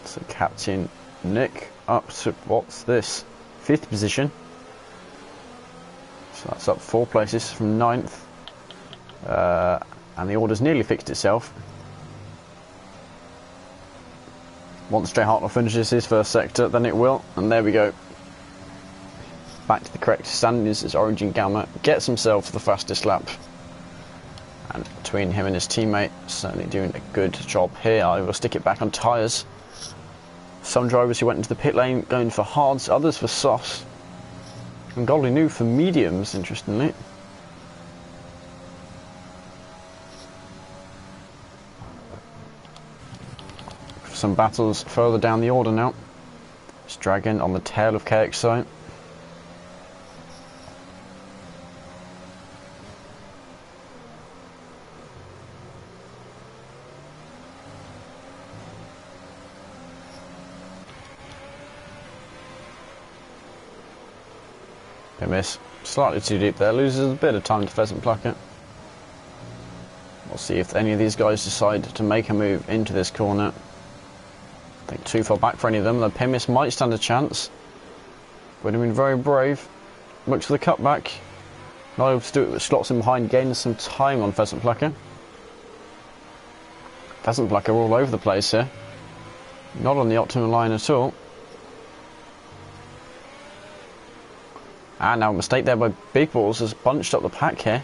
Speaker 1: So Captain Nick up to, what's this, 5th position. So that's up 4 places from 9th. And the order's nearly fixed itself. Once Jay Hartnell finishes his first sector, then it will. And there we go. Back to the correct standings as Orange and Gamma gets himself the fastest lap. And between him and his teammate, certainly doing a good job here. I will stick it back on tyres. Some drivers who went into the pit lane going for hards, others for softs. And Goldie New for mediums, interestingly. Some battles further down the order now. It's Dragon on the tail of KXI. Miss slightly too deep there, loses a bit of time to Pheasant Plucker. We'll see if any of these guys decide to make a move into this corner. I think too far back for any of them. The Pimis might stand a chance. Would have been very brave. Looks for the cutback. Not able to do it, but slots him behind, gains some time on Pheasant Plucker. Pheasant Plucker all over the place here. Not on the optimum line at all. And now a mistake there by Big Balls has bunched up the pack here.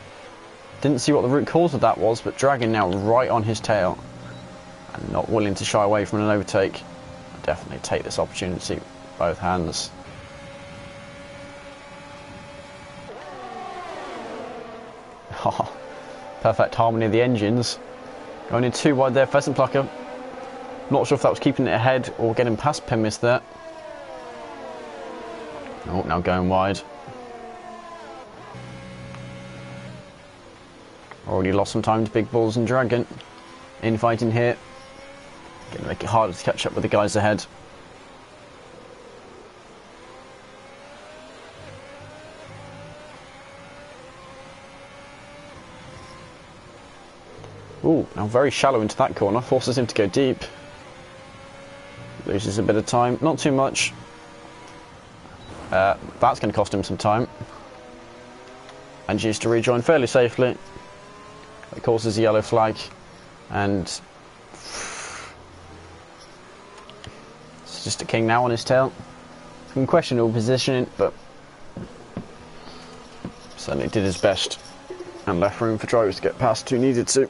Speaker 1: Didn't see what the root cause of that was, but Dragon now right on his tail. And not willing to shy away from an overtake. I'll definitely take this opportunity with both hands. Oh, perfect harmony of the engines. Going in too wide there, Pheasant Plucker. Not sure if that was keeping it ahead or getting past Pimis there. Oh, now going wide. Already lost some time to Big Balls and Dragon. Infighting here. Gonna make it harder to catch up with the guys ahead. Ooh, now very shallow into that corner. Forces him to go deep. Loses a bit of time. Not too much. That's going to cost him some time. And used to rejoin fairly safely. It causes a yellow flag, and it's just a king now on his tail. Some questionable positioning, but certainly did his best and left room for drivers to get past who needed to.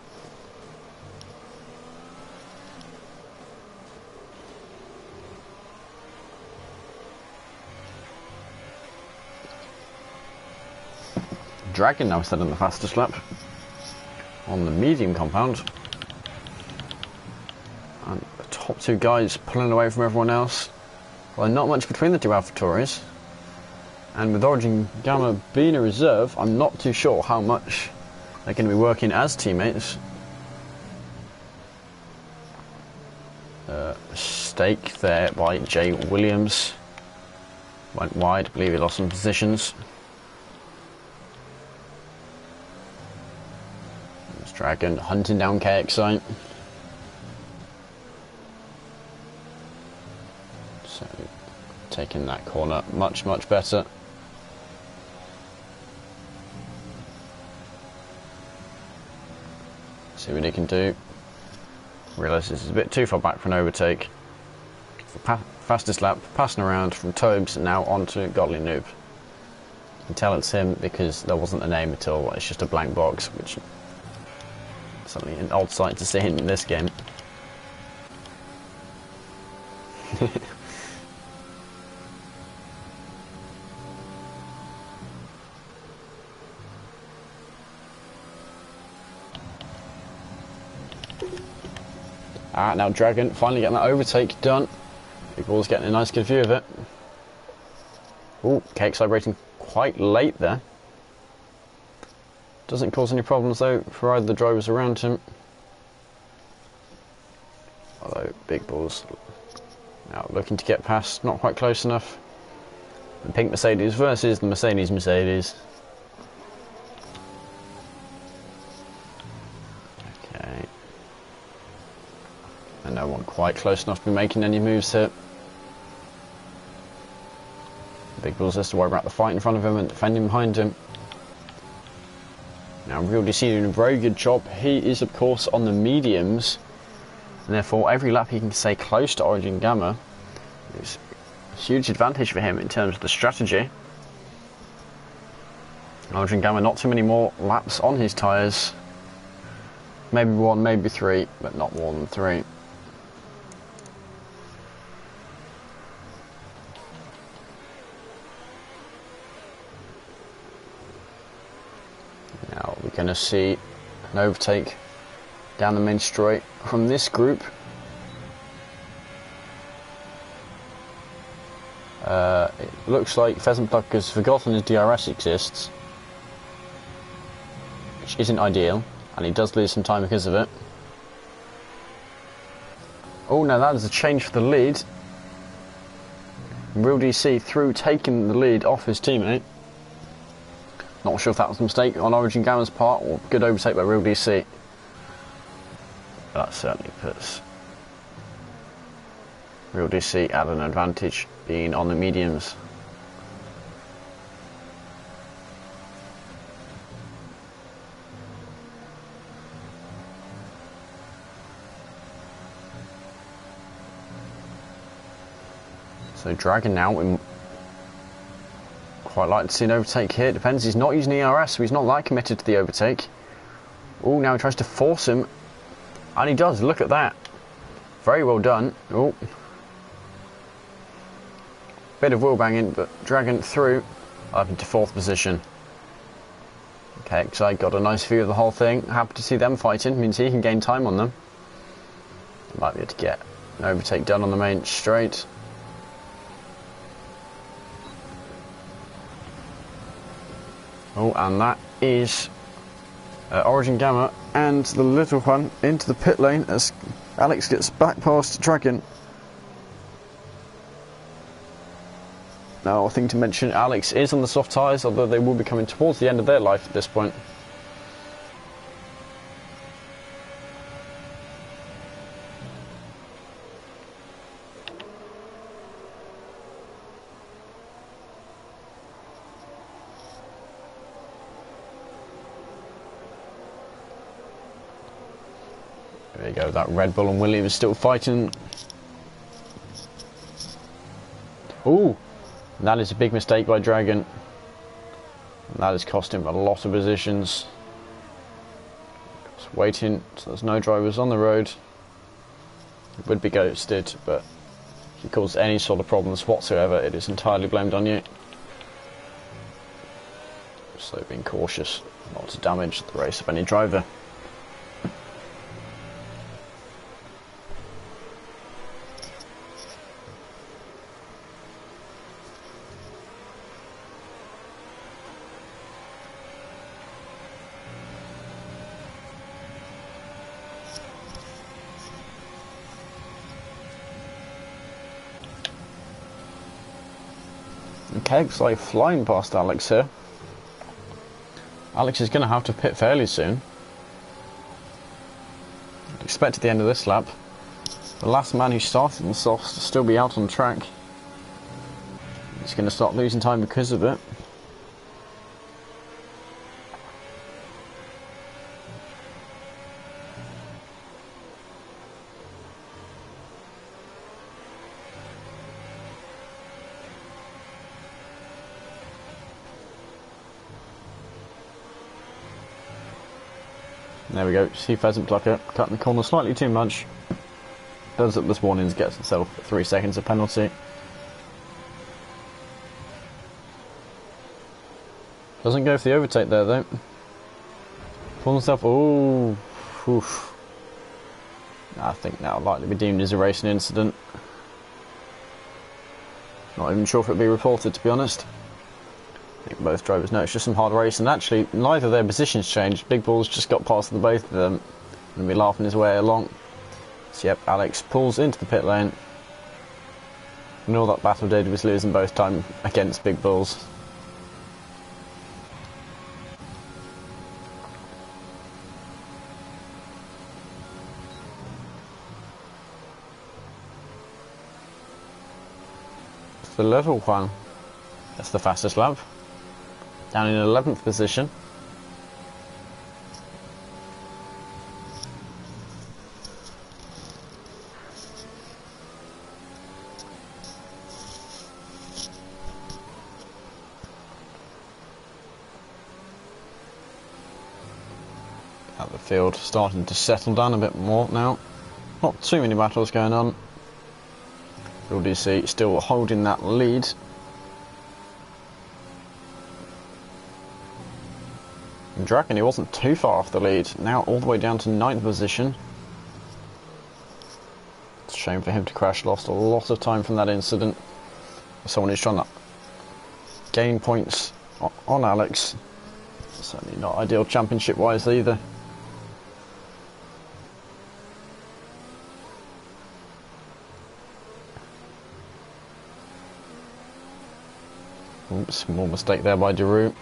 Speaker 1: Dragon now set on the fastest lap on the medium compound, and the top 2 guys pulling away from everyone else. Well, not much between the 2 AlphaTauris, and with Orange and Gamma being a reserve, I'm not too sure how much they're going to be working as teammates. Mistake there by Jay Williams, went wide. I believe he lost some positions. Dragon hunting down KXI. So taking that corner much better. See what he can do. Realises it's a bit too far back for an overtake. Fastest lap, passing around from Tobes now onto Godly Noob. You can tell it's him because there wasn't a name at all. It's just a blank box, which certainly an odd sight to see in this game. Now Dragon finally getting that overtake done. Big Ball's getting a nice good view of it. Ooh, Cake celebrating quite late there. Doesn't cause any problems though for either of the drivers around him. Although Big Ball's now looking to get past, not quite close enough. The pink Mercedes versus the Mercedes. quite close enough to be making any moves here. Big Bulls has to worry about the fight in front of him and defending behind him. Now Real DC doing a very good job. He is of course on the mediums, and therefore every lap he can stay close to Origin Gamma. It's a huge advantage for him in terms of the strategy. Origin Gamma not too many more laps on his tyres. Maybe 1, maybe 3, but not more than 3. Now we're going to see an overtake down the main straight from this group. It looks like Pheasant Pluck has forgotten his DRS exists, which isn't ideal, and he does lose some time because of it. Oh, now that is a change for the lead. Real DC through taking the lead off his teammate. Not sure if that was a mistake on Origin Gamma's part or good overtake by Real DC. That certainly puts Real DC at an advantage being on the mediums. So Dragon now, we quite like to see an overtake here. It depends, he's not using ERS, so he's not that committed to the overtake. Oh, now he tries to force him, and he does, look at that. Very well done. Oh, bit of wheel banging, but Dragon through up into 4th position. Okay, so I got a nice view of the whole thing. Happy to see them fighting, means he can gain time on them. Might be able to get an overtake done on the main straight. Oh, and that is Origin Gamma and the little one into the pit lane as Alex gets back past Dragon. Now, a thing to mention, Alex is on the soft tyres, although they will be coming towards the end of their life at this point. There you go, that Red Bull and Williams still fighting. Ooh, that is a big mistake by Dragon. And that has cost him a lot of positions. Just waiting, so there's no drivers on the road. He would be ghosted, but if he caused any sort of problems whatsoever, it is entirely blamed on you. So being cautious not to damage the race of any driver. Okay, looks like flying past Alex here. Alex is going to have to pit fairly soon. I'd expect at the end of this lap, the last man who started in the softs to still be out on track. He's going to start losing time because of it. There we go, see Pheasant Plucker cutting the corner slightly too much. Does up this warnings, gets himself 3 seconds of penalty. Doesn't go for the overtake there though. Pulls himself, ooh, oof. I think that'll likely be deemed as a racing incident. Not even sure if it'll be reported, to be honest. I think both drivers know it's just some hard racing. Actually, neither of their positions changed. Big Bull's just got past the both of them and be laughing his way along. So yep, Alex pulls into the pit lane. And all that battle did was losing both time against Big Bulls. the level one. That's the fastest lap. Down in 11th position. At the field starting to settle down a bit more now. Not too many battles going on. LDC still holding that lead. Dragon, he wasn't too far off the lead, now all the way down to 9th position. It's a shame for him to crash, lost a lot of time from that incident. Someone who's trying to gain points on Alex. Certainly not ideal championship wise either. Oops, small mistake there by Daru.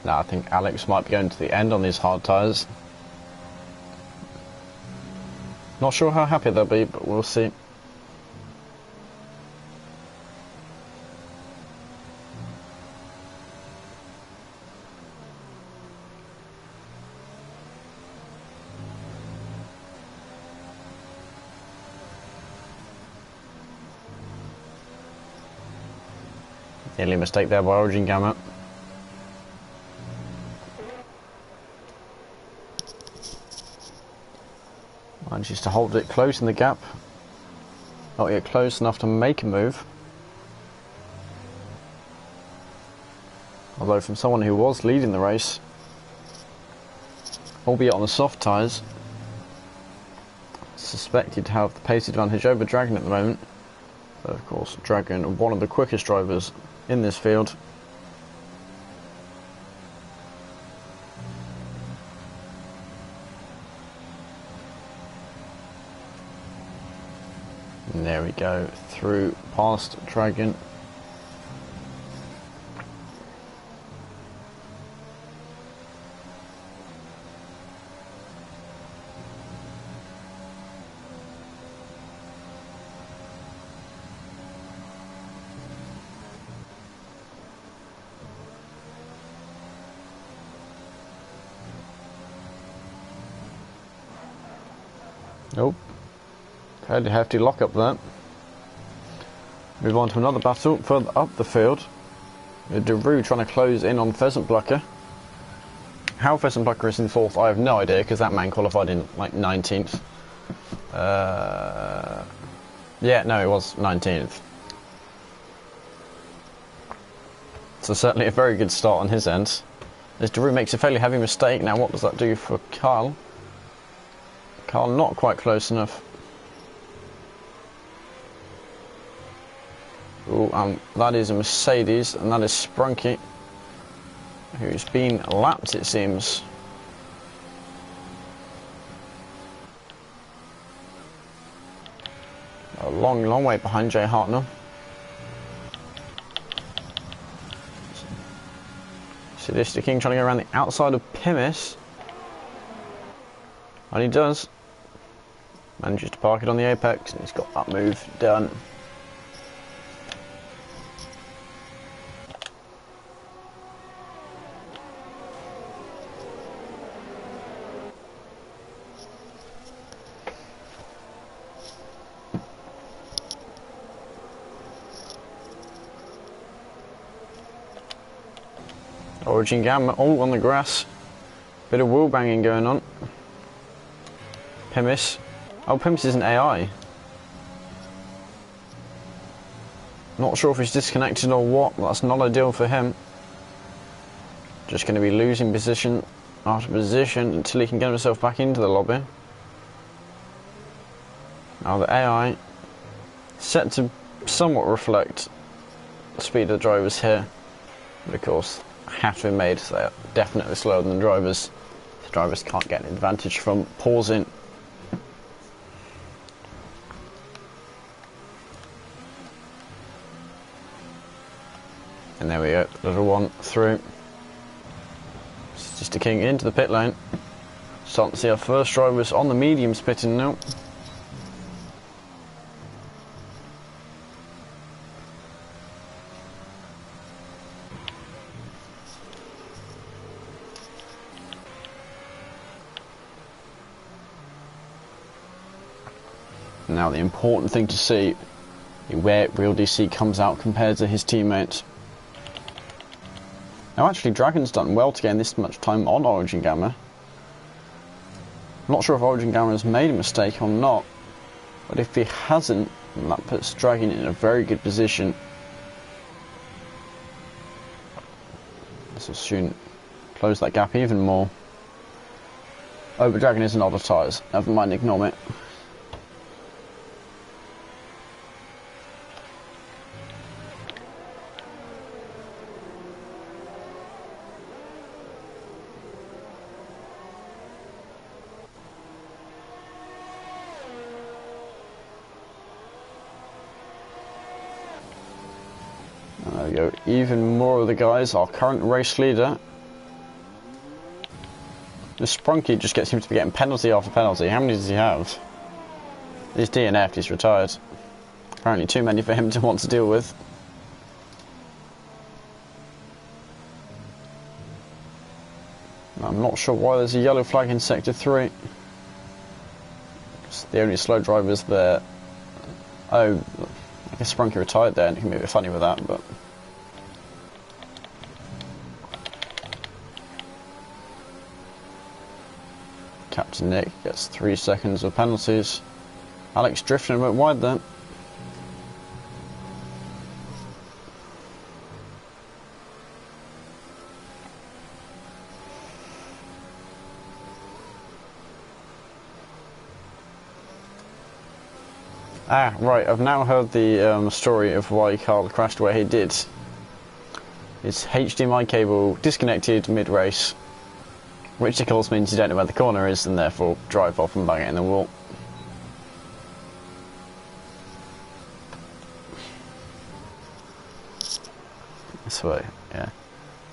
Speaker 1: Now I think Alex might be going to the end on these hard tyres. Not sure how happy they'll be, but we'll see. Nearly a mistake there by Origin Gamma. Manages to hold it close in the gap. Not yet close enough to make a move. Although from someone who was leading the race, albeit on the soft tyres, suspected to have the pace advantage over Dragon at the moment. But of course, Dragon, one of the quickest drivers in this field. And there we go, through past Dragon. Nope. Fairly hefty lock up there. Move on to another battle further up the field. With Daru trying to close in on Pheasant Plucker. How Pheasant Plucker is in 4th, I have no idea, because that man qualified in like 19th. Yeah, no, it was 19th. So certainly a very good start on his end. As Daru makes a fairly heavy mistake. Now what does that do for Kyle? Kyle not quite close enough. Ooh, that is a Mercedes, and that is Sprunky, who's been lapped, it seems. A long, long way behind Jay Hartnell. Sadistic King trying to go around the outside of Pimis. And he does. Manages to park it on the apex, and he's got that move done. Origin Gamma all on the grass. Bit of wheel banging going on. Pimis. Oh, Pimis is an AI. Not sure if he's disconnected or what. That's not ideal for him. Just going to be losing position after position until he can get himself back into the lobby. Now the AI set to somewhat reflect the speed of the drivers here. But of course, have to be made so they're definitely slower than the drivers. The drivers can't get an advantage from pausing. And there we go, little one through. It's just a king into the pit lane. Starting to see our first drivers on the mediums pitting now. Now the important thing to see is where Real DC comes out compared to his teammates. Now actually Dragon's done well to gain this much time on Origin Gamma. I'm not sure if Origin Gamma has made a mistake or not, but if he hasn't, then that puts Dragon in a very good position. This will soon close that gap even more. Oh, but Dragon isn't out of tyres, never mind, ignore me. There we go, even more of the guys, our current race leader. This Sprunky just seems to be getting penalty after penalty. How many does he have? He's DNF'd, he's retired. Apparently too many for him to want to deal with. I'm not sure why there's a yellow flag in Sector 3. It's the only slow drivers there. Oh, I guess Sprunky retired there, and it can be a bit funny with that, but... Captain Nick gets 3 seconds of penalties. Alex drifting a bit wide there. Ah, right, I've now heard the story of why Carl crashed where he did. His HDMI cable disconnected mid-race, which of course means you don't know where the corner is and therefore drive off and bang it in the wall. This way, yeah.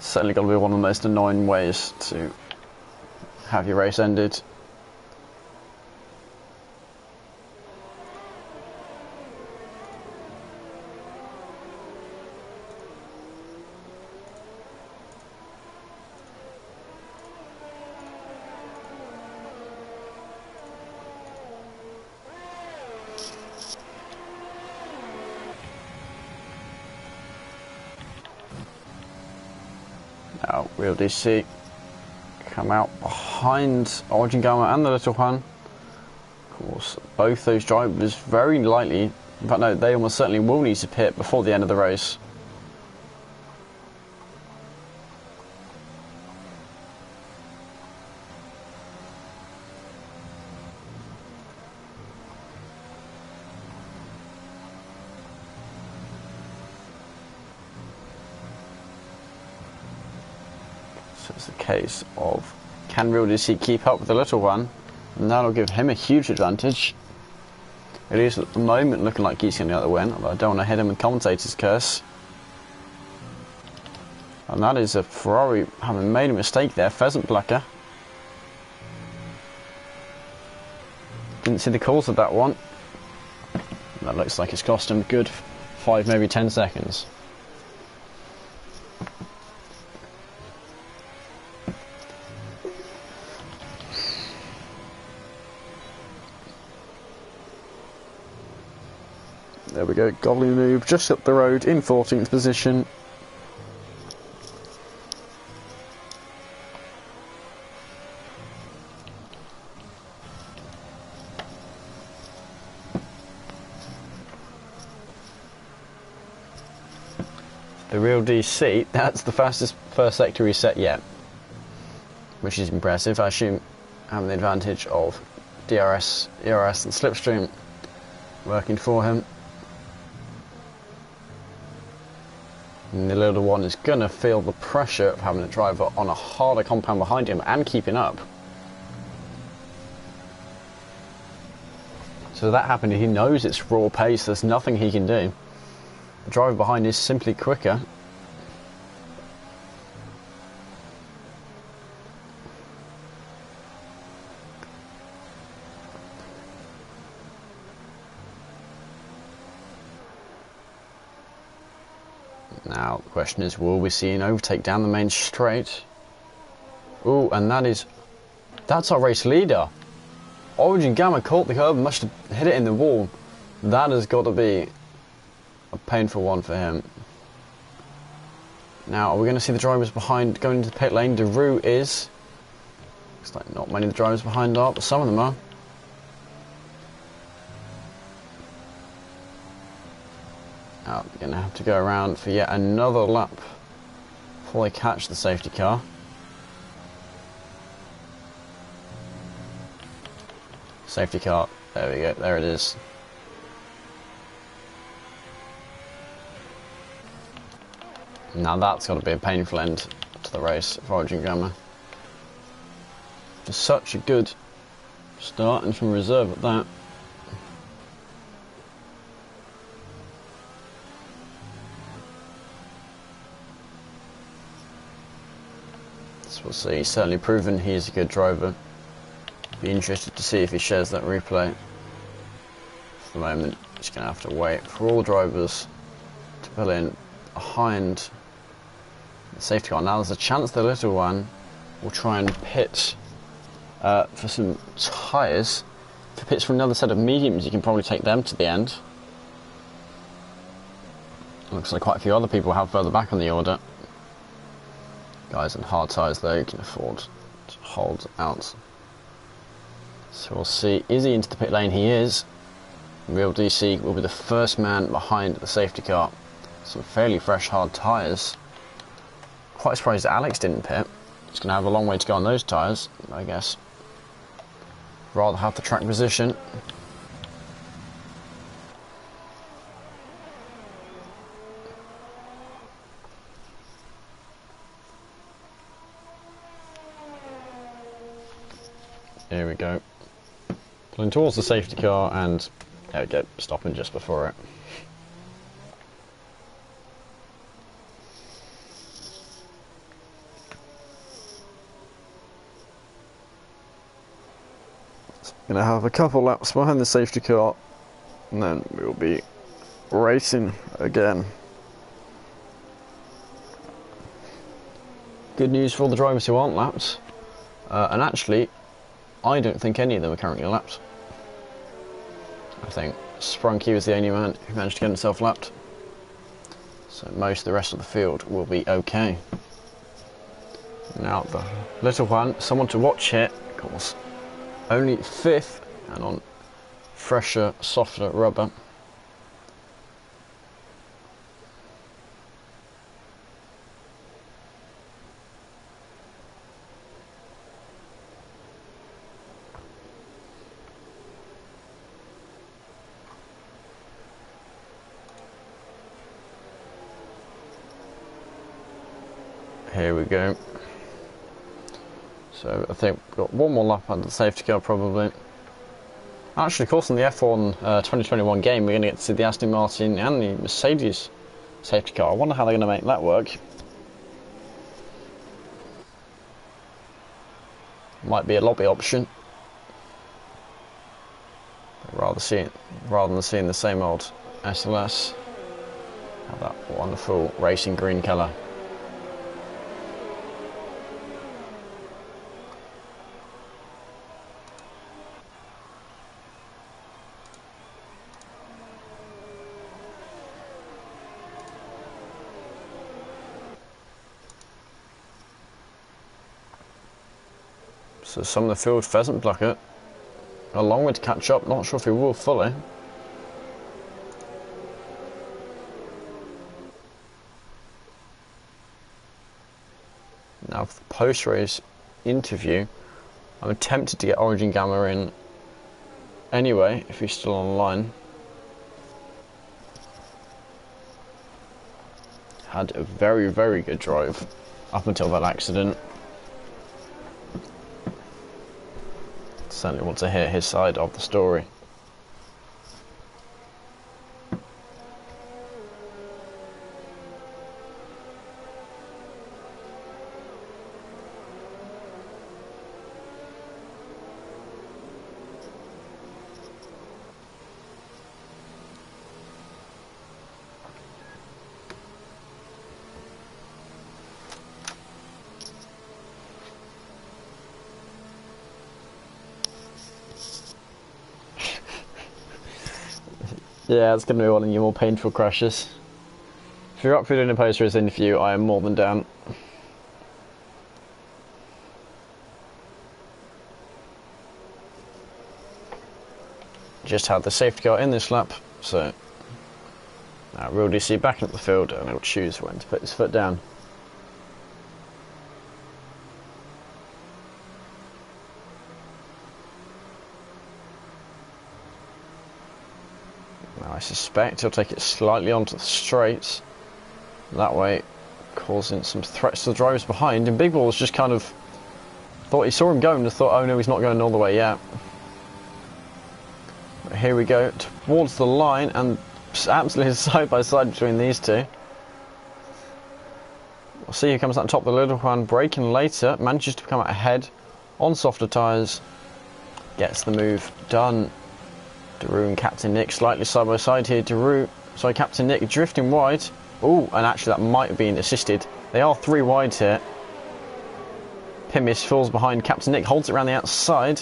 Speaker 1: Certainly got to be one of the most annoying ways to have your race ended. Now, Real DC come out behind Origin Gamma and the Little One. Of course, both those drivers very lightly, in fact no, they almost certainly will need to pit before the end of the race. So it's a case of, can Real DC keep up with the Little One? And that'll give him a huge advantage. It is at the moment looking like he's going to get the win, although I don't want to hit him with commentator's curse. And that is a Ferrari having made a mistake there, Pheasant Blacker. Didn't see the cause of that one. That looks like it's cost him a good 5, maybe 10 seconds. There we go, Golly move just up the road in 14th position. The Real DC, that's the fastest first sector reset yet, which is impressive. I assume having the advantage of DRS, ERS and Slipstream working for him. And the little one is going to feel the pressure of having a driver on a harder compound behind him and keeping up. So that happened, he knows it's raw pace, there's nothing he can do. The driver behind is simply quicker. Now, the question is, will we see an overtake down the main straight? Ooh, and that's our race leader. Origin Gamma caught the curb and must have hit it in the wall. That has got to be a painful one for him. Now, are we going to see the drivers behind going into the pit lane? Daru is. Looks like not many of the drivers behind are, but some of them are. Now, they're going to have to go around for yet another lap before they catch the safety car. Safety car, there we go, there it is. Now that's got to be a painful end to the race for Origin Gamma. Just such a good start and from reserve at that. So we'll see, he's certainly proven he is a good driver. Be interested to see if he shares that replay. For the moment, just going to have to wait for all drivers to pull in behind the safety car. Now there's a chance the little one will try and pit for some tyres. If he pits for another set of mediums, you can probably take them to the end. Looks like quite a few other people have further back on the order. Guys in hard tyres though can afford to hold out. So we'll see, is he into the pit lane? He is. Real DC will be the first man behind the safety car. Some fairly fresh hard tyres. Quite surprised that Alex didn't pit. He's going to have a long way to go on those tyres, I guess. Rather have the track position. Here we go. Pulling towards the safety car and there we go, stopping just before it. Gonna have a couple laps behind the safety car and then we'll be racing again. Good news for all the drivers who aren't lapped, and actually I don't think any of them are currently lapped. I think Sprunky was the only man who managed to get himself lapped. So most of the rest of the field will be okay. Now the little one, someone to watch here, of course. Only 5th and on fresher, softer rubber. Here we go. So I think we've got one more lap under the safety car probably. Actually, of course, in the F1 2021 game, we're going to get to see the Aston Martin and the Mercedes safety car. I wonder how they're going to make that work. Might be a lobby option. Rather than seeing the same old SLS. Have that wonderful racing green colour. So some of the field pheasant plucker. A long way to catch up, not sure if he will fully. Now for the post-race interview, I'm tempted to get Origin Gamma in anyway, if he's still online. had a very, very good drive up until that accident. Certainly want to hear his side of the story. Yeah, it's going to be one of your more painful crashes. If you're up for doing a post-race interview, I am more than down. Just had the safety car in this lap, so now Real DC back at the field, and he'll choose when to put his foot down. I suspect he'll take it slightly onto the straights, that way causing some threats to the drivers behind, and Big Ball's just kind of thought he saw him going and thought, oh no, he's not going all the way yet. But here we go towards the line, and absolutely side by side between these two. We'll see who comes out on top. The little one braking later, manages to come out ahead on softer tyres, gets the move done. Daru and Captain Nick slightly side by side here. Captain Nick drifting wide. Oh, and actually that might have been assisted. They are 3 wide here. Pimis falls behind. Captain Nick holds it around the outside,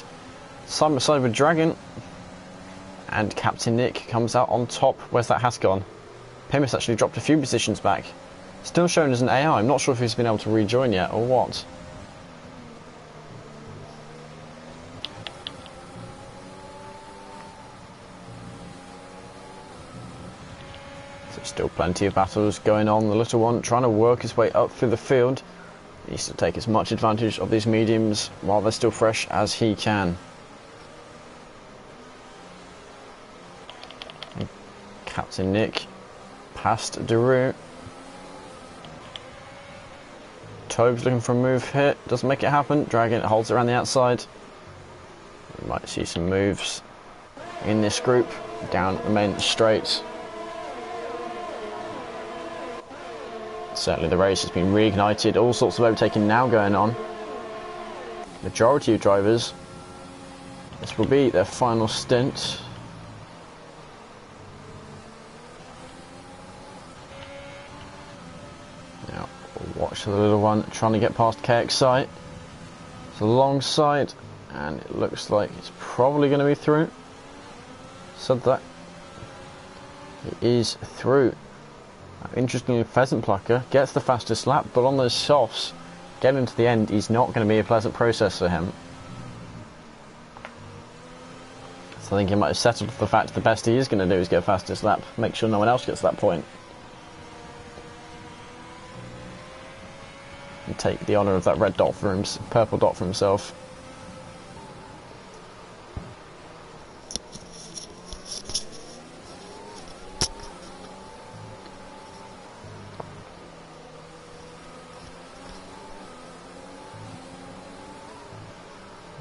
Speaker 1: side by side with Dragon. And Captain Nick comes out on top. Where's that Haas gone? Pimis actually dropped a few positions back. Still shown as an AI. I'm not sure if he's been able to rejoin yet or what. Still plenty of battles going on. The little one trying to work his way up through the field. He needs to take as much advantage of these mediums while they're still fresh as he can. And Captain Nick past Daru. Tobe's looking for a move here. Doesn't make it happen. Dragon holds it around the outside. We might see some moves in this group down the main straight. Certainly the race has been reignited, all sorts of overtaking now going on. Majority of drivers, this will be their final stint. Now, we'll watch the little one trying to get past KXI. It's a long side, and it looks like it's probably going to be through. Said that. It is through. Interestingly, Pheasant Plucker gets the fastest lap, but on those softs, getting to the end is not going to be a pleasant process for him. So I think he might have settled for the fact the best he is going to do is get fastest lap, make sure no one else gets to that point. And take the honour of that red dot for him, purple dot for himself.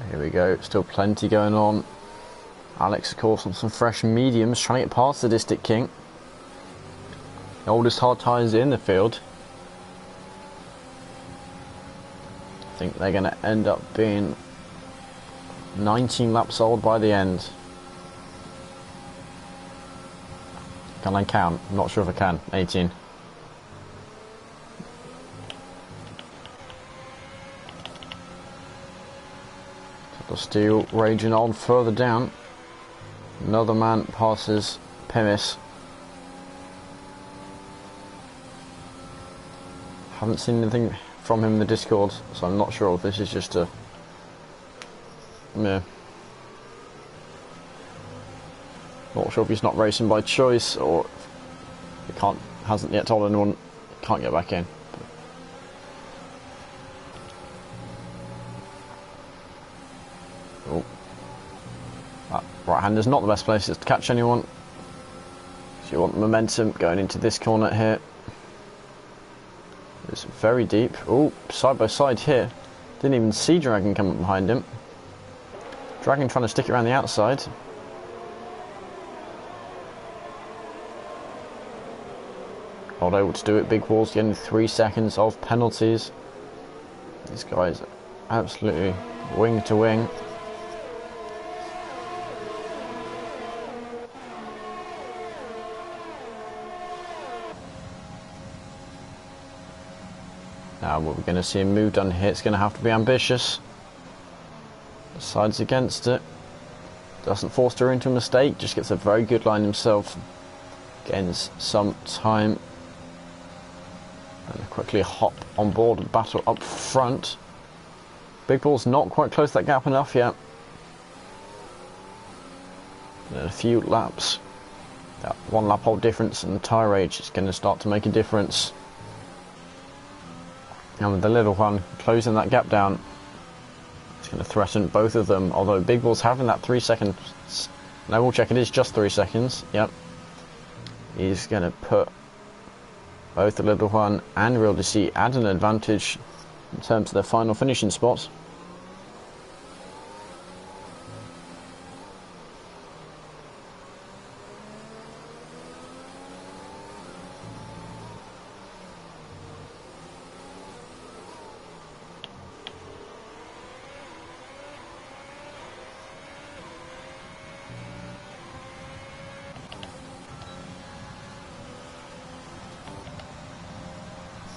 Speaker 1: Here we go, still plenty going on. Alex, of course, on some fresh mediums, trying to get past the Sadistic King. The oldest hard tyres in the field. I think they're going to end up being 19 laps old by the end. Can I count? I'm not sure if I can. 18. Steel raging on further down. Another man passes Pimis. Haven't seen anything from him in the Discord, so I'm not sure if this is just a... Yeah. Not sure if he's not racing by choice or he hasn't yet told anyone can't get back in. Oh. That right-hander's not the best place to catch anyone. So you want the momentum going into this corner here. It's very deep. Oh, side by side here. Didn't even see Dragon come up behind him. Dragon trying to stick it around the outside. Not able to do it. Big Balls getting 3 seconds of penalties. These guys absolutely wing to wing. Now what we're going to see him move down here. It's going to have to be ambitious. Decides against it. Doesn't force her into a mistake. Just gets a very good line himself. Gains some time. And quickly hop on board and battle up front. Big Ball's not quite close to that gap enough yet. In a few laps. That 1 lap hole difference and the tyre age is going to start to make a difference. And with the little one closing that gap down, it's going to threaten both of them. Although Big Ball's having that 3 seconds. Now we'll check, it is just 3 seconds. Yep. He's going to put both the little one and Real DC at an advantage in terms of their final finishing spots.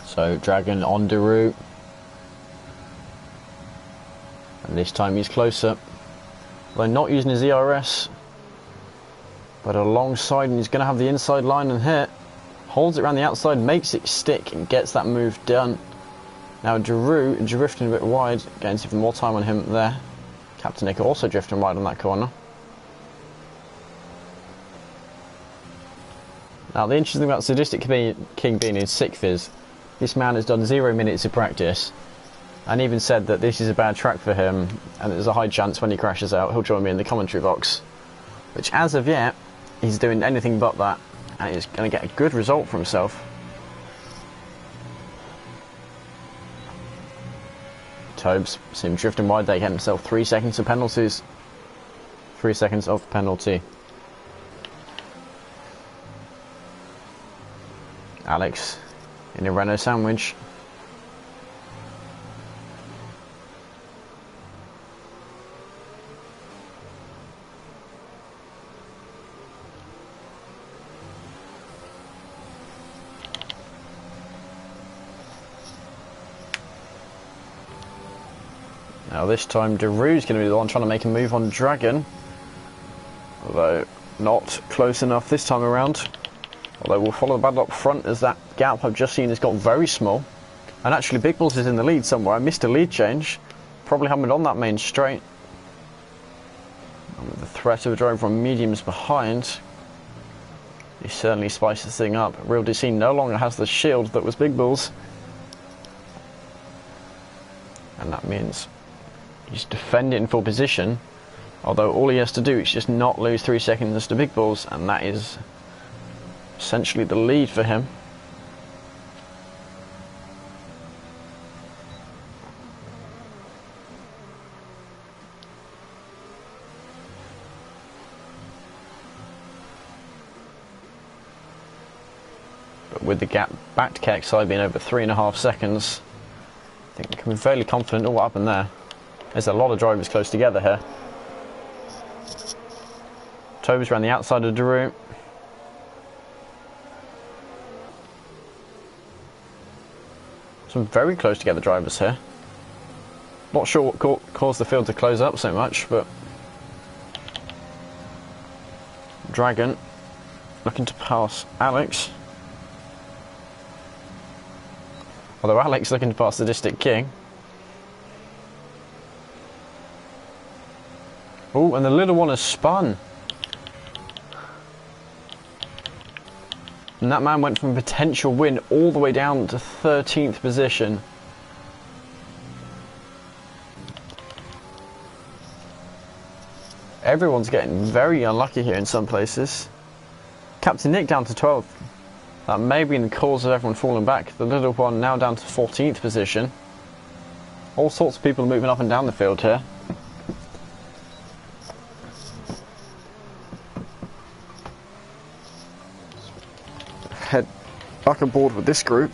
Speaker 1: So Dragon on Daru, and this time he's closer. Although not using his ERS, but alongside, and he's going to have the inside line and hit. Holds it around the outside, makes it stick, and gets that move done. Now Daru drifting a bit wide, gains even more time on him there. Captain Nick also drifting wide on that corner. Now the interesting thing about Sadistic King being in 6th is, this man has done 0 minutes of practice and even said that this is a bad track for him and there's a high chance when he crashes out he'll join me in the commentary box. Which as of yet, he's doing anything but that and he's going to get a good result for himself. Tobes, see him drifting wide there, getting himself 3 seconds of penalties. 3 seconds of penalty. Alex in a Renault sandwich. Now this time Daru's going to be the one trying to make a move on Dragon. Although not close enough this time around. Although we'll follow the battle up front as that gap I've just seen has got very small. And actually Big Balls is in the lead somewhere. I missed a lead change. Probably haven't been on that main straight. And with the threat of a drive from mediums behind, he certainly spiced this thing up. Real DC no longer has the shield that was Big Balls. And that means he's defending in full position. Although all he has to do is just not lose 3 seconds to Big Balls, and that is essentially the lead for him. But with the gap back to KX side being over 3.5 seconds, I think we can be fairly confident of what happened there. There's a lot of drivers close together here. Tobes around the outside of Daru. Some very close together drivers here. Not sure what caused the field to close up so much, but Dragon looking to pass Alex. Although Alex looking to pass Sadistic King. Oh, and the little one has spun. And that man went from potential win all the way down to 13th position. Everyone's getting very unlucky here in some places. Captain Nick down to 12th. That may be the cause of everyone falling back. The little one now down to 14th position. All sorts of people moving up and down the field here. Head back aboard with this group.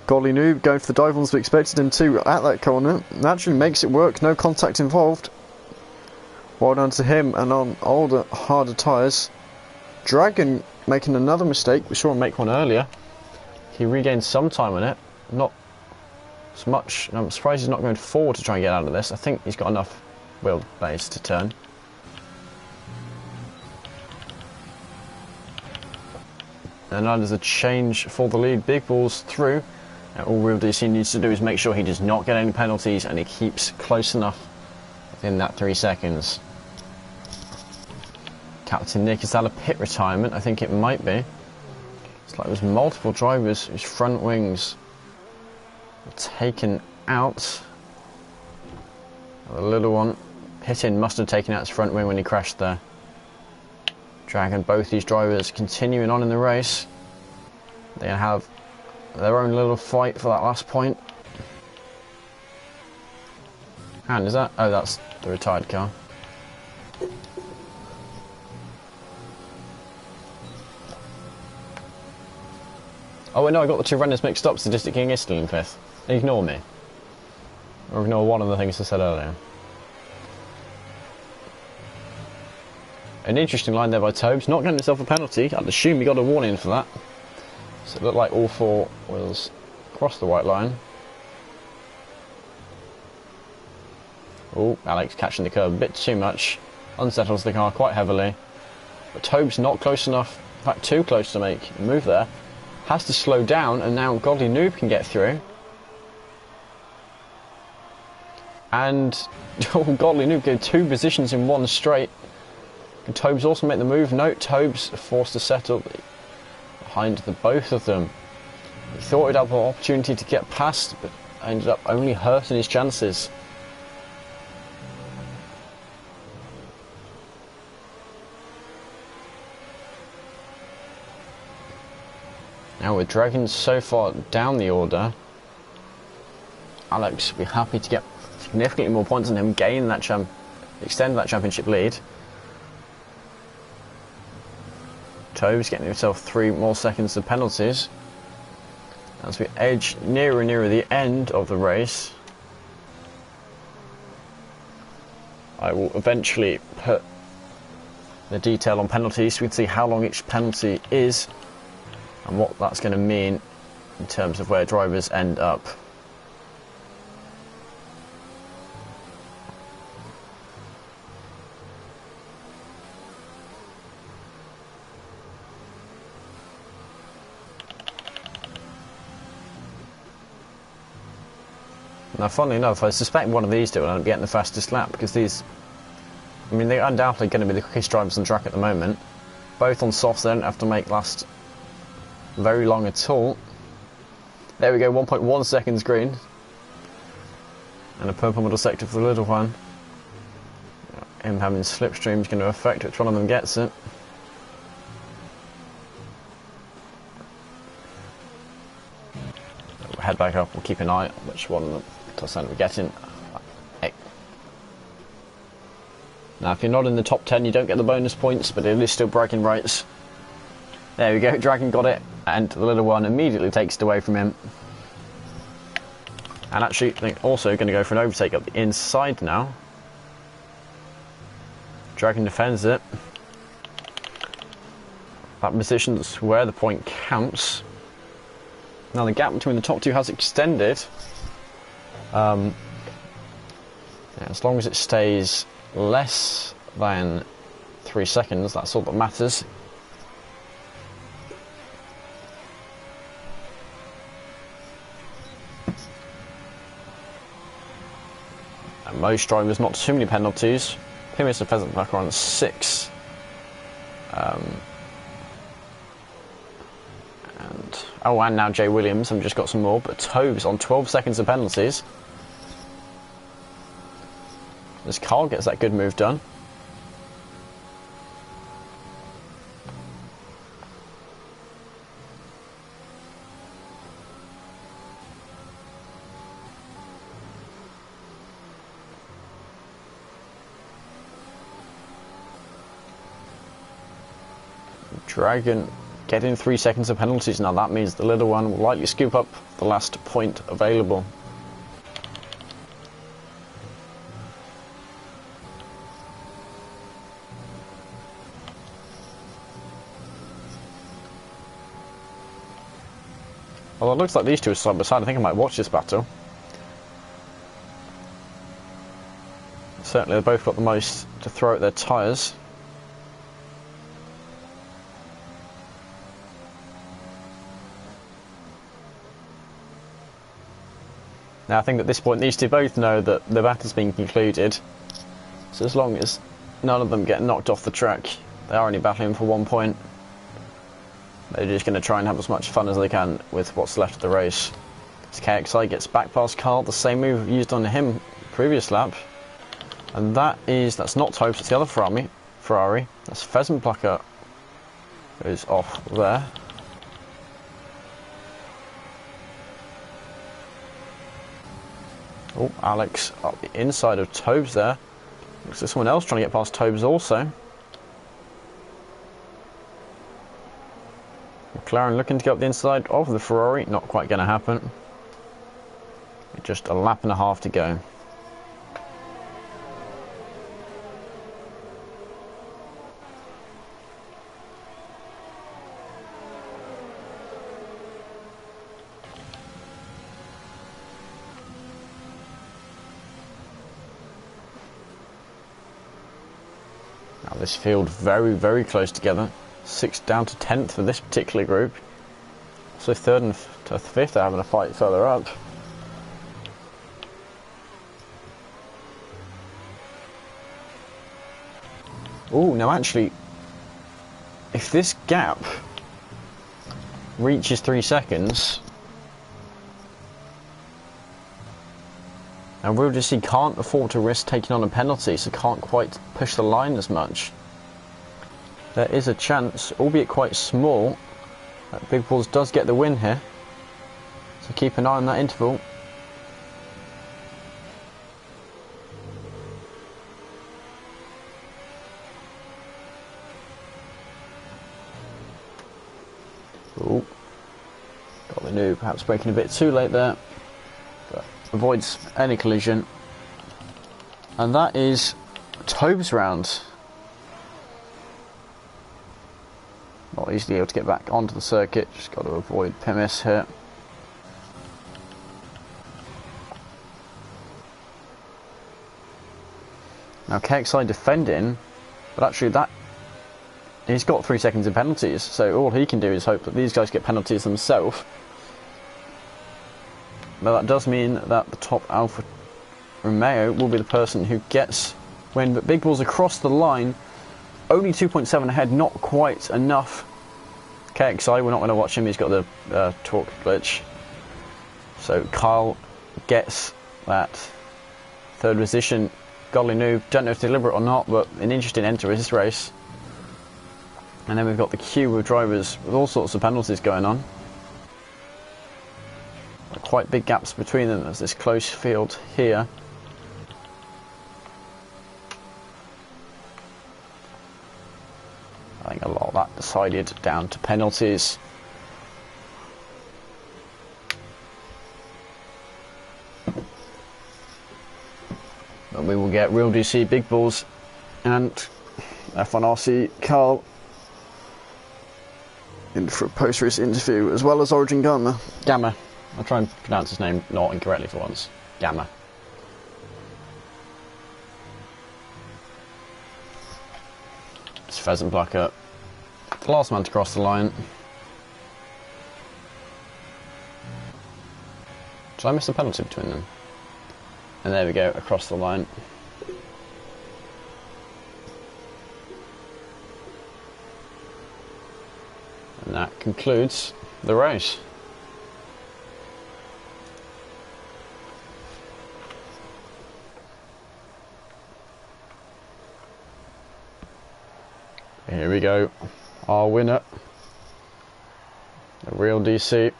Speaker 1: Golly Noob going for the dive ones we expected him to at that corner. Naturally makes it work, no contact involved. Well done to him, and on older, harder tyres. Dragon making another mistake. We saw him make one earlier. He regained some time on it. Not as much. I'm surprised he's not going forward to try and get out of this. I think he's got enough wheelbase to turn. And now there's a change for the lead. Big Ball's through. All Real DC needs to do is make sure he does not get any penalties and he keeps close enough within that 3 seconds. Captain Nick, is that a pit retirement? I think it might be. It's like there's multiple drivers whose front wings were taken out. The little one, Pittin, must have taken out his front wing when he crashed there. Dragon, both these drivers continuing on in the race. They have their own little fight for that last point. And is that? Oh, that's the retired car. Oh wait, no, I got the two runners mixed up. Sadistic King is still in 5th. Ignore me. Or ignore one of the things I said earlier. An interesting line there by Tobes, not getting himself a penalty. I'd assume he got a warning for that. So it looked like all 4 wheels crossed the white line. Oh, Alex catching the curb a bit too much. Unsettles the car quite heavily. But Tobes not close enough, in fact too close to make a move there. Has to slow down, and now Godly Noob can get through. And Godly Noob get 2 positions in 1 straight. Can Tobes also make the move? No, Tobes forced to settle behind the both of them. He thought he'd have an opportunity to get past, but ended up only hurting his chances. Now with Dragon so far down the order, Alex will be happy to get significantly more points than him, gain that extend that championship lead. Tobes getting himself 3 more seconds of penalties as we edge nearer and nearer the end of the race. I will eventually put the detail on penalties so we can see how long each penalty is and what that's going to mean in terms of where drivers end up. Now, funnily enough, I suspect one of these two will end up getting the fastest lap, because these, I mean, they're undoubtedly going to be the quickest drivers on the track at the moment. Both on softs, they don't have to make last very long at all. There we go, 1.1 seconds green. And a purple middle sector for the little one. Him having slipstream is going to affect which one of them gets it. We'll head back up, we'll keep an eye on which one of them we're getting. Now, if you're not in the top 10, you don't get the bonus points, but it is still bragging rights. There we go, Dragon got it, and the little one immediately takes it away from him. And actually, they're also going to go for an overtake up the inside now. Dragon defends it. That position's where the point counts. Now the gap between the top 2 has extended. Yeah, as long as it stays less than 3 seconds, that's all that matters. And most drivers, not too many penalties. Pimis and Pheasant back on 6. And now Jay Williams, I've just got some more, but Tobes on 12 seconds of penalties. As Carl gets that good move done. Dragon getting 3 seconds of penalties now. That means the little one will likely scoop up the last point available. Well, it looks like these two are side by side. I think I might watch this battle. Certainly, they've both got the most to throw at their tyres. Now, I think at this point, these two both know that the battle's been concluded. So as long as none of them get knocked off the track, they are only battling for 1 point. They're just going to try and have as much fun as they can with what's left of the race. As KXI gets back past Carl, the same move used on him previous lap. And that's not Topes, it's the other Ferrari. That's Pheasant Plucker goes off there. Oh, Alex up the inside of Tobes there. Looks like someone else trying to get past Tobes also. McLaren looking to go up the inside of the Ferrari, not quite going to happen. Just a lap and a half to go. Now this field very, very close together. 6th down to 10th for this particular group. So 3rd and 5th are having a fight further up. Oh, now actually, if this gap reaches 3 seconds, and we'll just see can't afford to risk taking on a penalty, so can't quite push the line as much. There is a chance, albeit quite small, that Big Balls does get the win here. So keep an eye on that interval. Ooh. Got the new, perhaps braking a bit too late there. But avoids any collision. And that is Tobes round. Not easily able to get back onto the circuit, just got to avoid PMS here. Now KXI defending, but actually he's got 3 seconds in penalties, so all he can do is hope that these guys get penalties themselves. But that does mean that the top Alfa Romeo will be the person who gets win, but Big Balls across the line, only 2.7 ahead, not quite enough. KXI, we're not going to watch him, he's got the torque glitch. So Kyle gets that 3rd position. Godly noob, don't know if deliberate or not, but an interesting end to this race. And then we've got the queue of drivers with all sorts of penalties going on. Quite big gaps between them as this close field here. I think a lot of that decided down to penalties. But we will get Real DC Big Balls and F1RC Carl in for a post-race interview, as well as Origin Gamma. I'll try and pronounce his name not incorrectly for once. Gamma. It's Pheasant Plucker, the last man to cross the line. Did I miss a penalty between them? And there we go, across the line. And that concludes the race. Here we go, our winner, the Real DC.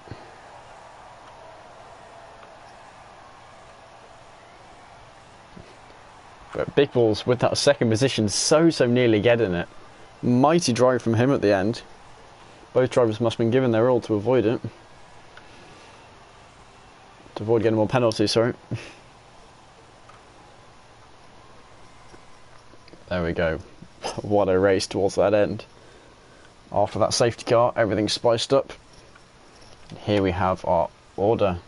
Speaker 1: But Big Balls with that 2nd position, so nearly getting it. Mighty drive from him at the end. Both drivers must have been given their all to avoid it. To avoid getting more penalties, sorry. There we go. What a race towards that end. After that safety car, everything's spiced up. Here we have our order.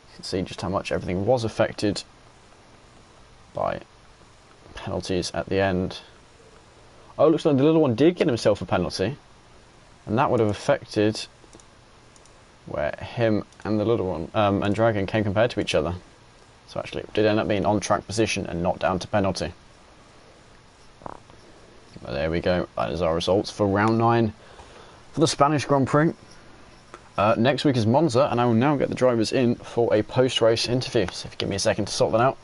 Speaker 1: You can see just how much everything was affected by penalties at the end. Oh, it looks like the little one did get himself a penalty, and that would have affected where him and the little one and Dragon came compared to each other. So actually it did end up being on track position and not down to penalty. But there we go, that is our results for round 9 for the Spanish Grand Prix. Next week is Monza, and I will now get the drivers in for a post-race interview, so if you give me a second to sort that out.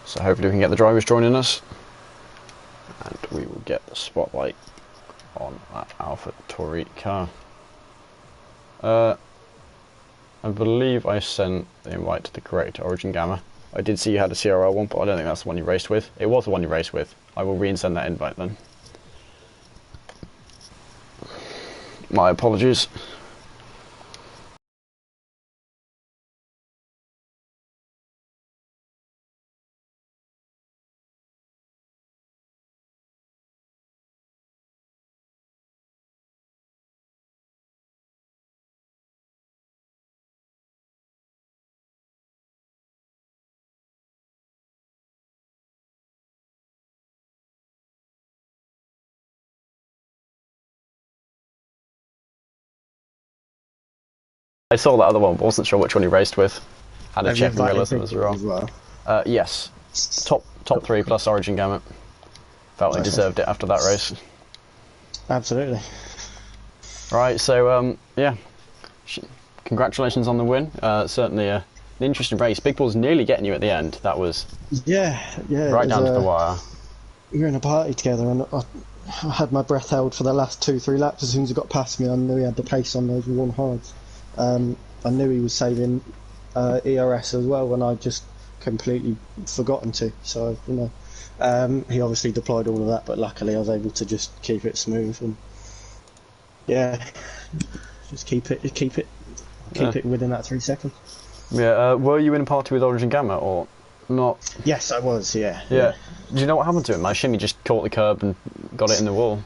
Speaker 1: So hopefully we can get the drivers joining us, and we will get the spotlight on that Alpha Tauri car. I believe I sent the invite to the correct Origin Gamma. I did see you had a CRL one, but I don't think that's the one you raced with. It was the one you raced with. I will reinsend that invite then. My apologies. I saw that other one, but wasn't sure which one you raced with. Had a check and realised it was wrong. Yes, top 3 plus Origin Gamut. Felt I deserved it after that race.
Speaker 2: Absolutely.
Speaker 1: Right, so yeah, congratulations on the win. Certainly an interesting race. Big Paul's nearly getting you at the end. That was right down to the wire.
Speaker 2: We were in a party together, and I had my breath held for the last 2-3 laps. As soon as he got past me, I knew he had the pace on those warm hards. I knew he was saving ERS as well, and I'd just completely forgotten to. So you know, he obviously deployed all of that, but luckily I was able to just keep it smooth and just keep it within that 3 seconds.
Speaker 1: Yeah. Were you in a party with Origin Gamma or not?
Speaker 2: Yes, I was. Yeah.
Speaker 1: Do you know what happened to him? I assume he just caught the curb and got it in the wall.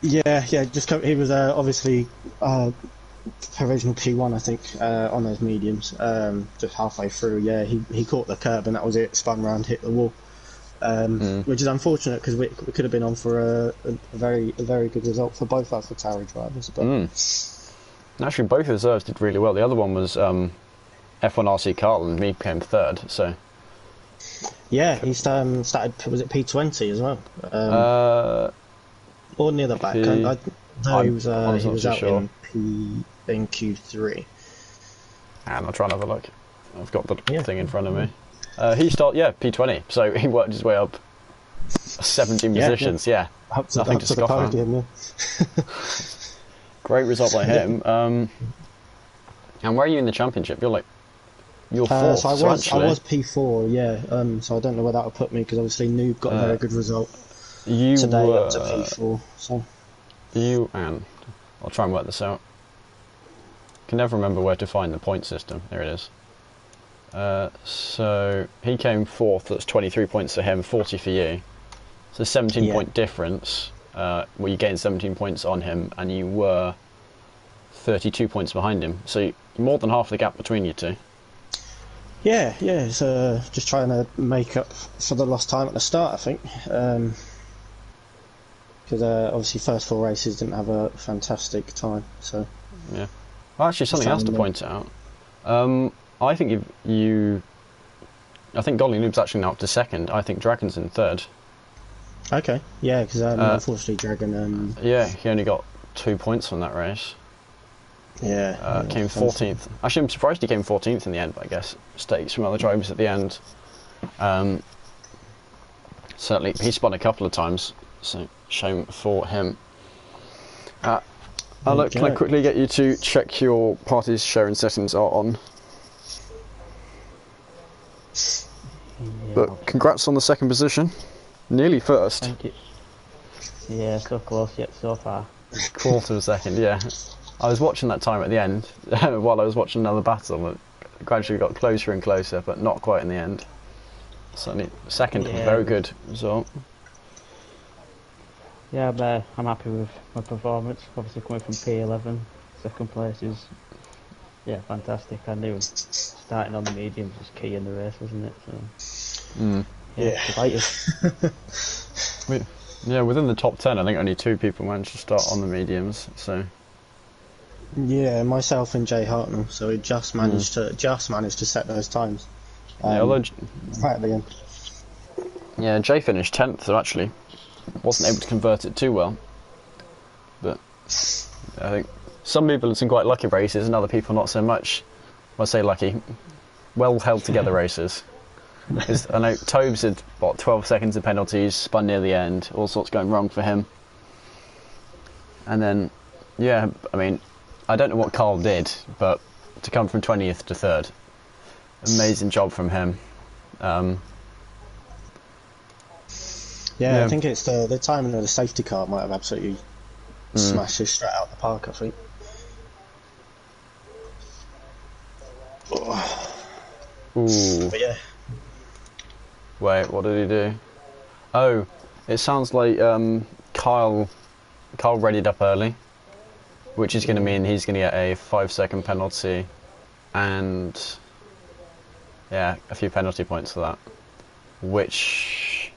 Speaker 2: Yeah. He was obviously provisional P1, I think, on those mediums. Just halfway through, he caught the curb and that was it. Spun round, hit the wall, which is unfortunate because we could have been on for a very good result for both AlphaTauri drivers. But
Speaker 1: actually, both reserves did really well. The other one was F1 RC Carl, and me came third. So
Speaker 2: yeah, he started. Was it P20 as well? Or near the back? No,
Speaker 1: I
Speaker 2: he
Speaker 1: was not
Speaker 2: was
Speaker 1: too
Speaker 2: out
Speaker 1: sure.
Speaker 2: in Q3.
Speaker 1: And I'll try and have a look. I've got the
Speaker 2: Yeah.
Speaker 1: thing in front of me. He started, yeah, P20. So he worked his way up 17
Speaker 2: Yeah,
Speaker 1: positions. Yeah, nothing
Speaker 2: up
Speaker 1: to
Speaker 2: to the
Speaker 1: scoff at.
Speaker 2: podium. Yeah.
Speaker 1: Great result by him. And where are you in the championship? You're fourth.
Speaker 2: So
Speaker 1: So actually,
Speaker 2: I was P4. Yeah. So I don't know where that will put me because obviously Noob got a very good result
Speaker 1: you
Speaker 2: today up to
Speaker 1: were
Speaker 2: P4. So
Speaker 1: you and I'll try and work this out. Can never remember where to find the point system. There it is. So he came fourth. That's 23 points for him, 40 for you. So 17
Speaker 2: yeah.
Speaker 1: point difference. Well, you gained 17 points on him, and you were 32 points behind him. So you're more than half the gap between you two.
Speaker 2: Yeah, yeah. It's just trying to make up for the lost time at the start, I think. Because obviously first 4 races didn't have a fantastic time. So
Speaker 1: Yeah. Well, actually, something else to point out. I think I think Golly Noob's actually now up to second. I think Dragon's in third.
Speaker 2: Okay, yeah, because unfortunately Dragon.
Speaker 1: Yeah, he only got 2 points from that race.
Speaker 2: Yeah,
Speaker 1: Came 14th. Actually, I'm surprised he came 14th in the end, but I guess mistakes from other drivers at the end. Certainly, he spun a couple of times, so shame for him. Alec, can I quickly get you to check your party's sharing settings are on?
Speaker 3: Yeah,
Speaker 1: But congrats on the second position. Nearly first.
Speaker 3: thank you. Yeah, so close yet so far.
Speaker 1: Quarter of a second, yeah. I was watching that time at the end while I was watching another battle. It gradually got closer and closer, but not quite in the end. Certainly, second,
Speaker 3: Yeah.
Speaker 1: very good result.
Speaker 3: Yeah, I'm happy with my performance. Obviously coming from P11, second place is fantastic. I knew starting on the mediums was key in the race, wasn't it? So delighted.
Speaker 1: Yeah, within the top 10, I think only 2 people managed to start on the mediums. So
Speaker 2: Yeah, myself and Jay Hartnell. So we just managed to set those times.
Speaker 1: yeah, although
Speaker 2: Right at the end.
Speaker 1: yeah, Jay finished 10th, so actually wasn't able to convert it too well. But I think some people in some quite lucky races, and other people not so much. When I say lucky, well held together races. I know Tobes had 12 seconds of penalties, spun near the end, all sorts going wrong for him. And then, yeah, I mean, I don't know what Carl did, but to come from 20th to 3rd, amazing job from him.
Speaker 2: Yeah, I think it's the timing of the safety car might have absolutely smashed it straight out the park, I think.
Speaker 1: Ooh.
Speaker 2: But yeah.
Speaker 1: Wait, what did he do? Oh, it sounds like Kyle readied up early, which is going to mean he's going to get a 5-second penalty and a few penalty points for that. Which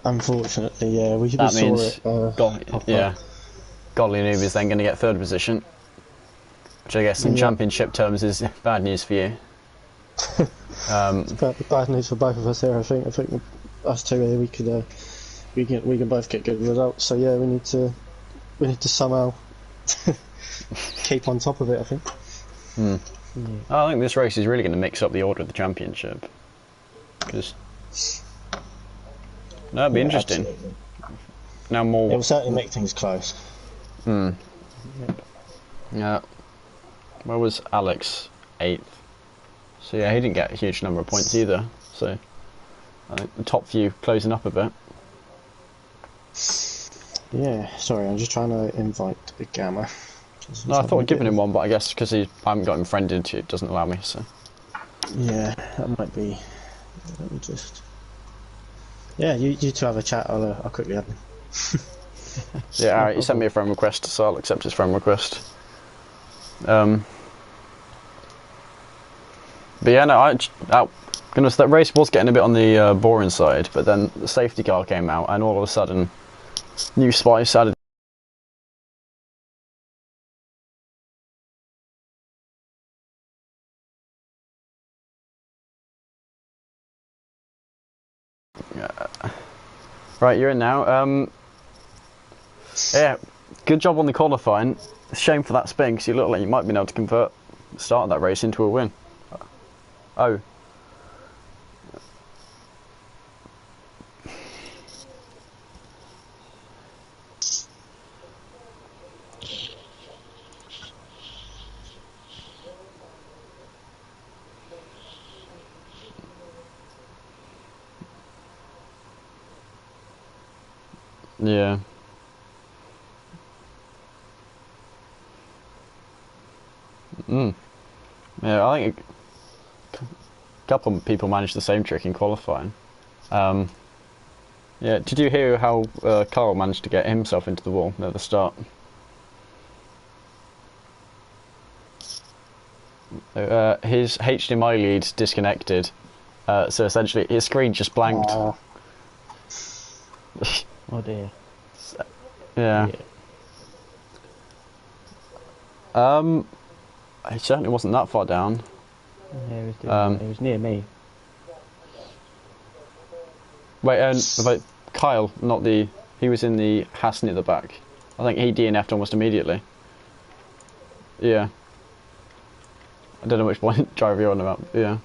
Speaker 2: Unfortunately, yeah, we
Speaker 1: that
Speaker 2: saw
Speaker 1: means
Speaker 2: it.
Speaker 1: Godly Noob is then going to get 3rd position, which I guess in championship terms is bad news for you.
Speaker 2: Bad news for both of us here. I think us two here we can both get good results. So yeah, we need to somehow keep on top of it, I think.
Speaker 1: I think this race is really going to mix up the order of the championship. Because it'd be interesting.
Speaker 2: Absolutely.
Speaker 1: Now more.
Speaker 2: It will certainly make things close.
Speaker 1: Yeah. Where was Alex? 8th. So yeah, he didn't get a huge number of points either. So I think the top few closing up a bit.
Speaker 2: Yeah, sorry, I'm just trying to invite the Gamma.
Speaker 1: No, I thought I'd given him one, but I guess because I haven't got him friended, it doesn't allow me. So
Speaker 2: yeah, that might be. Let me just. Yeah, you two have a chat. I'll quickly add him.
Speaker 1: yeah, alright. He sent me a friend request, so I'll accept his friend request. But yeah, no, goodness, that race was getting a bit on the boring side, but then the safety car came out, and all of a sudden, new spice added. Right, you're in now. Yeah, good job on the qualifying. Shame for that spin, because you look like you might be able to convert the start of that race into a win. Oh. Yeah. Yeah, I think a couple of people managed the same trick in qualifying. Yeah, did you hear how Carl managed to get himself into the wall at the start? His HDMI lead disconnected, so essentially his screen just blanked.
Speaker 3: Oh dear.
Speaker 1: Yeah. It certainly wasn't that far down.
Speaker 3: Yeah, it was near me.
Speaker 1: Wait, but Kyle, not the... He was in the Haas near the back. I think he DNF'd almost immediately. Yeah. I don't know which one driver you're on about. Yeah.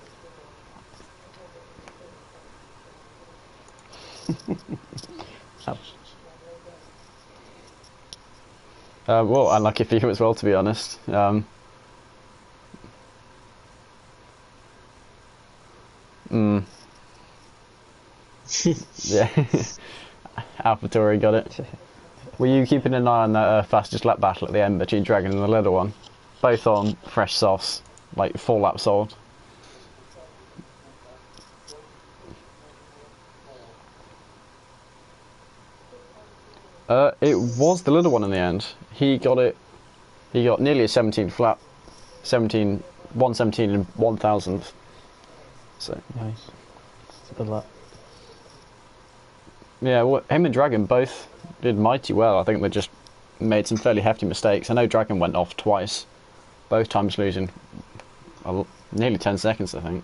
Speaker 1: Well, unlucky for you as well, to be honest. Yeah. AlphaTauri got it. Were you keeping an eye on that fastest lap battle at the end between Dragon and the little one? Both on fresh softs, like 4 laps old. It was the little one in the end. He got nearly a 17th lap. 117 and 1,000th. So
Speaker 3: Nice. It's a good lap.
Speaker 1: Yeah, well, him and Dragon both did mighty well. I think they just made some fairly hefty mistakes. I know Dragon went off twice, both times losing nearly 10 seconds, I think.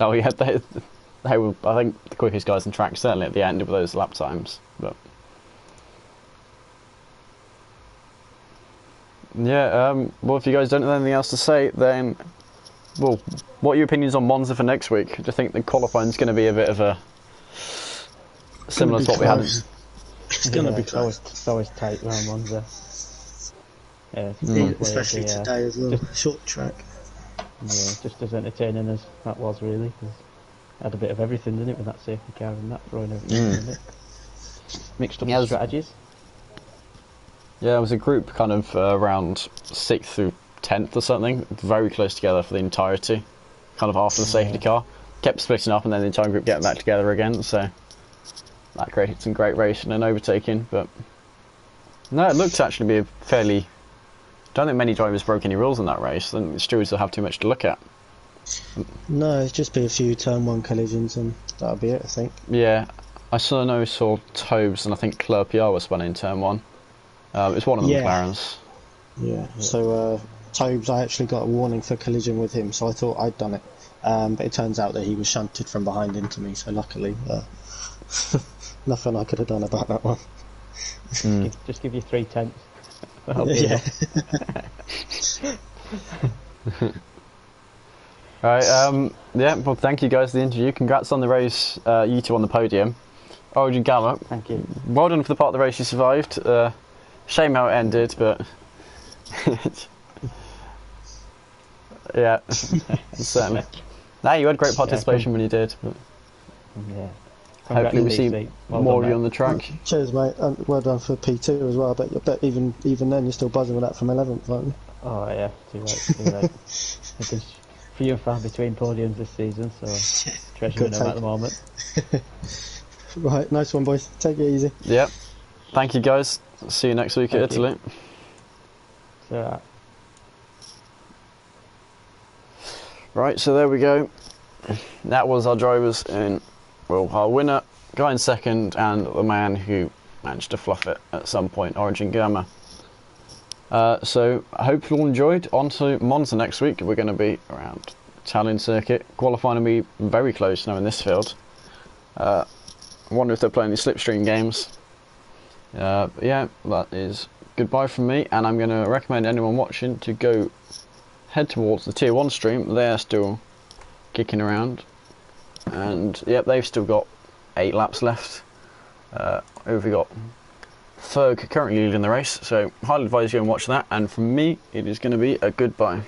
Speaker 1: Oh yeah, they were, I think, the quickest guys in track, certainly at the end with those lap times. But yeah, well, if you guys don't have anything else to say, then, well, what are your opinions on Monza for next week? Do you think the qualifying's going to be a bit of a similar to what we had?
Speaker 2: It's going to be close.
Speaker 3: It's always tight round Monza. Yeah,
Speaker 2: especially today as well. Short track.
Speaker 3: Yeah, just as entertaining as that was, really. Cause it had a bit of everything, didn't it, with that safety car and that throwing everything in it. Mixed up the strategies.
Speaker 1: Yeah, it was a group kind of around 6th through 10th or something, very close together for the entirety, kind of after the safety car. Kept splitting up and then the entire group getting back together again, so that created some great racing and overtaking. But no, it looked to actually be a fairly... I don't think many drivers broke any rules in that race. I think the stewards will have too much to look at.
Speaker 2: No, it's just be a few turn 1 collisions and that'll be it, I think.
Speaker 1: Yeah, I saw Tobes and I think Claire PR was spun in turn 1. It was one of the McLarens.
Speaker 2: Yeah, so Tobes, I actually got a warning for collision with him, so I thought I'd done it. But it turns out that he was shunted from behind into me, so luckily nothing I could have done about that one.
Speaker 3: Just give you 3/10.
Speaker 2: Yeah.
Speaker 1: Alright, yeah, well, thank you guys for the interview. Congrats on the race, you two on the podium. Origin Gamma,
Speaker 3: thank you.
Speaker 1: Well done for the part of the race you survived. Shame how it ended, but yeah, certainly. Now you had great participation when you did. But
Speaker 3: yeah.
Speaker 1: Hopefully we see more of you on the track.
Speaker 2: Cheers, mate. Well done for P2 as well. I bet even then you're still buzzing with that from 11th, aren't you?
Speaker 3: Oh yeah, too late. It's been few and far between podiums this season, so treasuring them at the moment.
Speaker 2: Right, nice one, boys. Take it easy.
Speaker 1: Yep. Thank you, guys. See you next week at Italy.
Speaker 3: So,
Speaker 1: right, so there we go. That was our drivers in well, our winner, guy in second, and the man who managed to fluff it at some point, Origin Gamma. So I hope you all enjoyed. On to Monza next week. We're going to be around Italian circuit. Qualifying to be very close now in this field. I wonder if they're playing the slipstream games. But yeah, that is goodbye from me, and I'm going to recommend anyone watching to head towards the Tier 1 stream. They're still kicking around, and yep, they've still got 8 laps left. Who have we got? Ferg currently leading the race, so highly advise you go and watch that, and from me it is going to be a goodbye.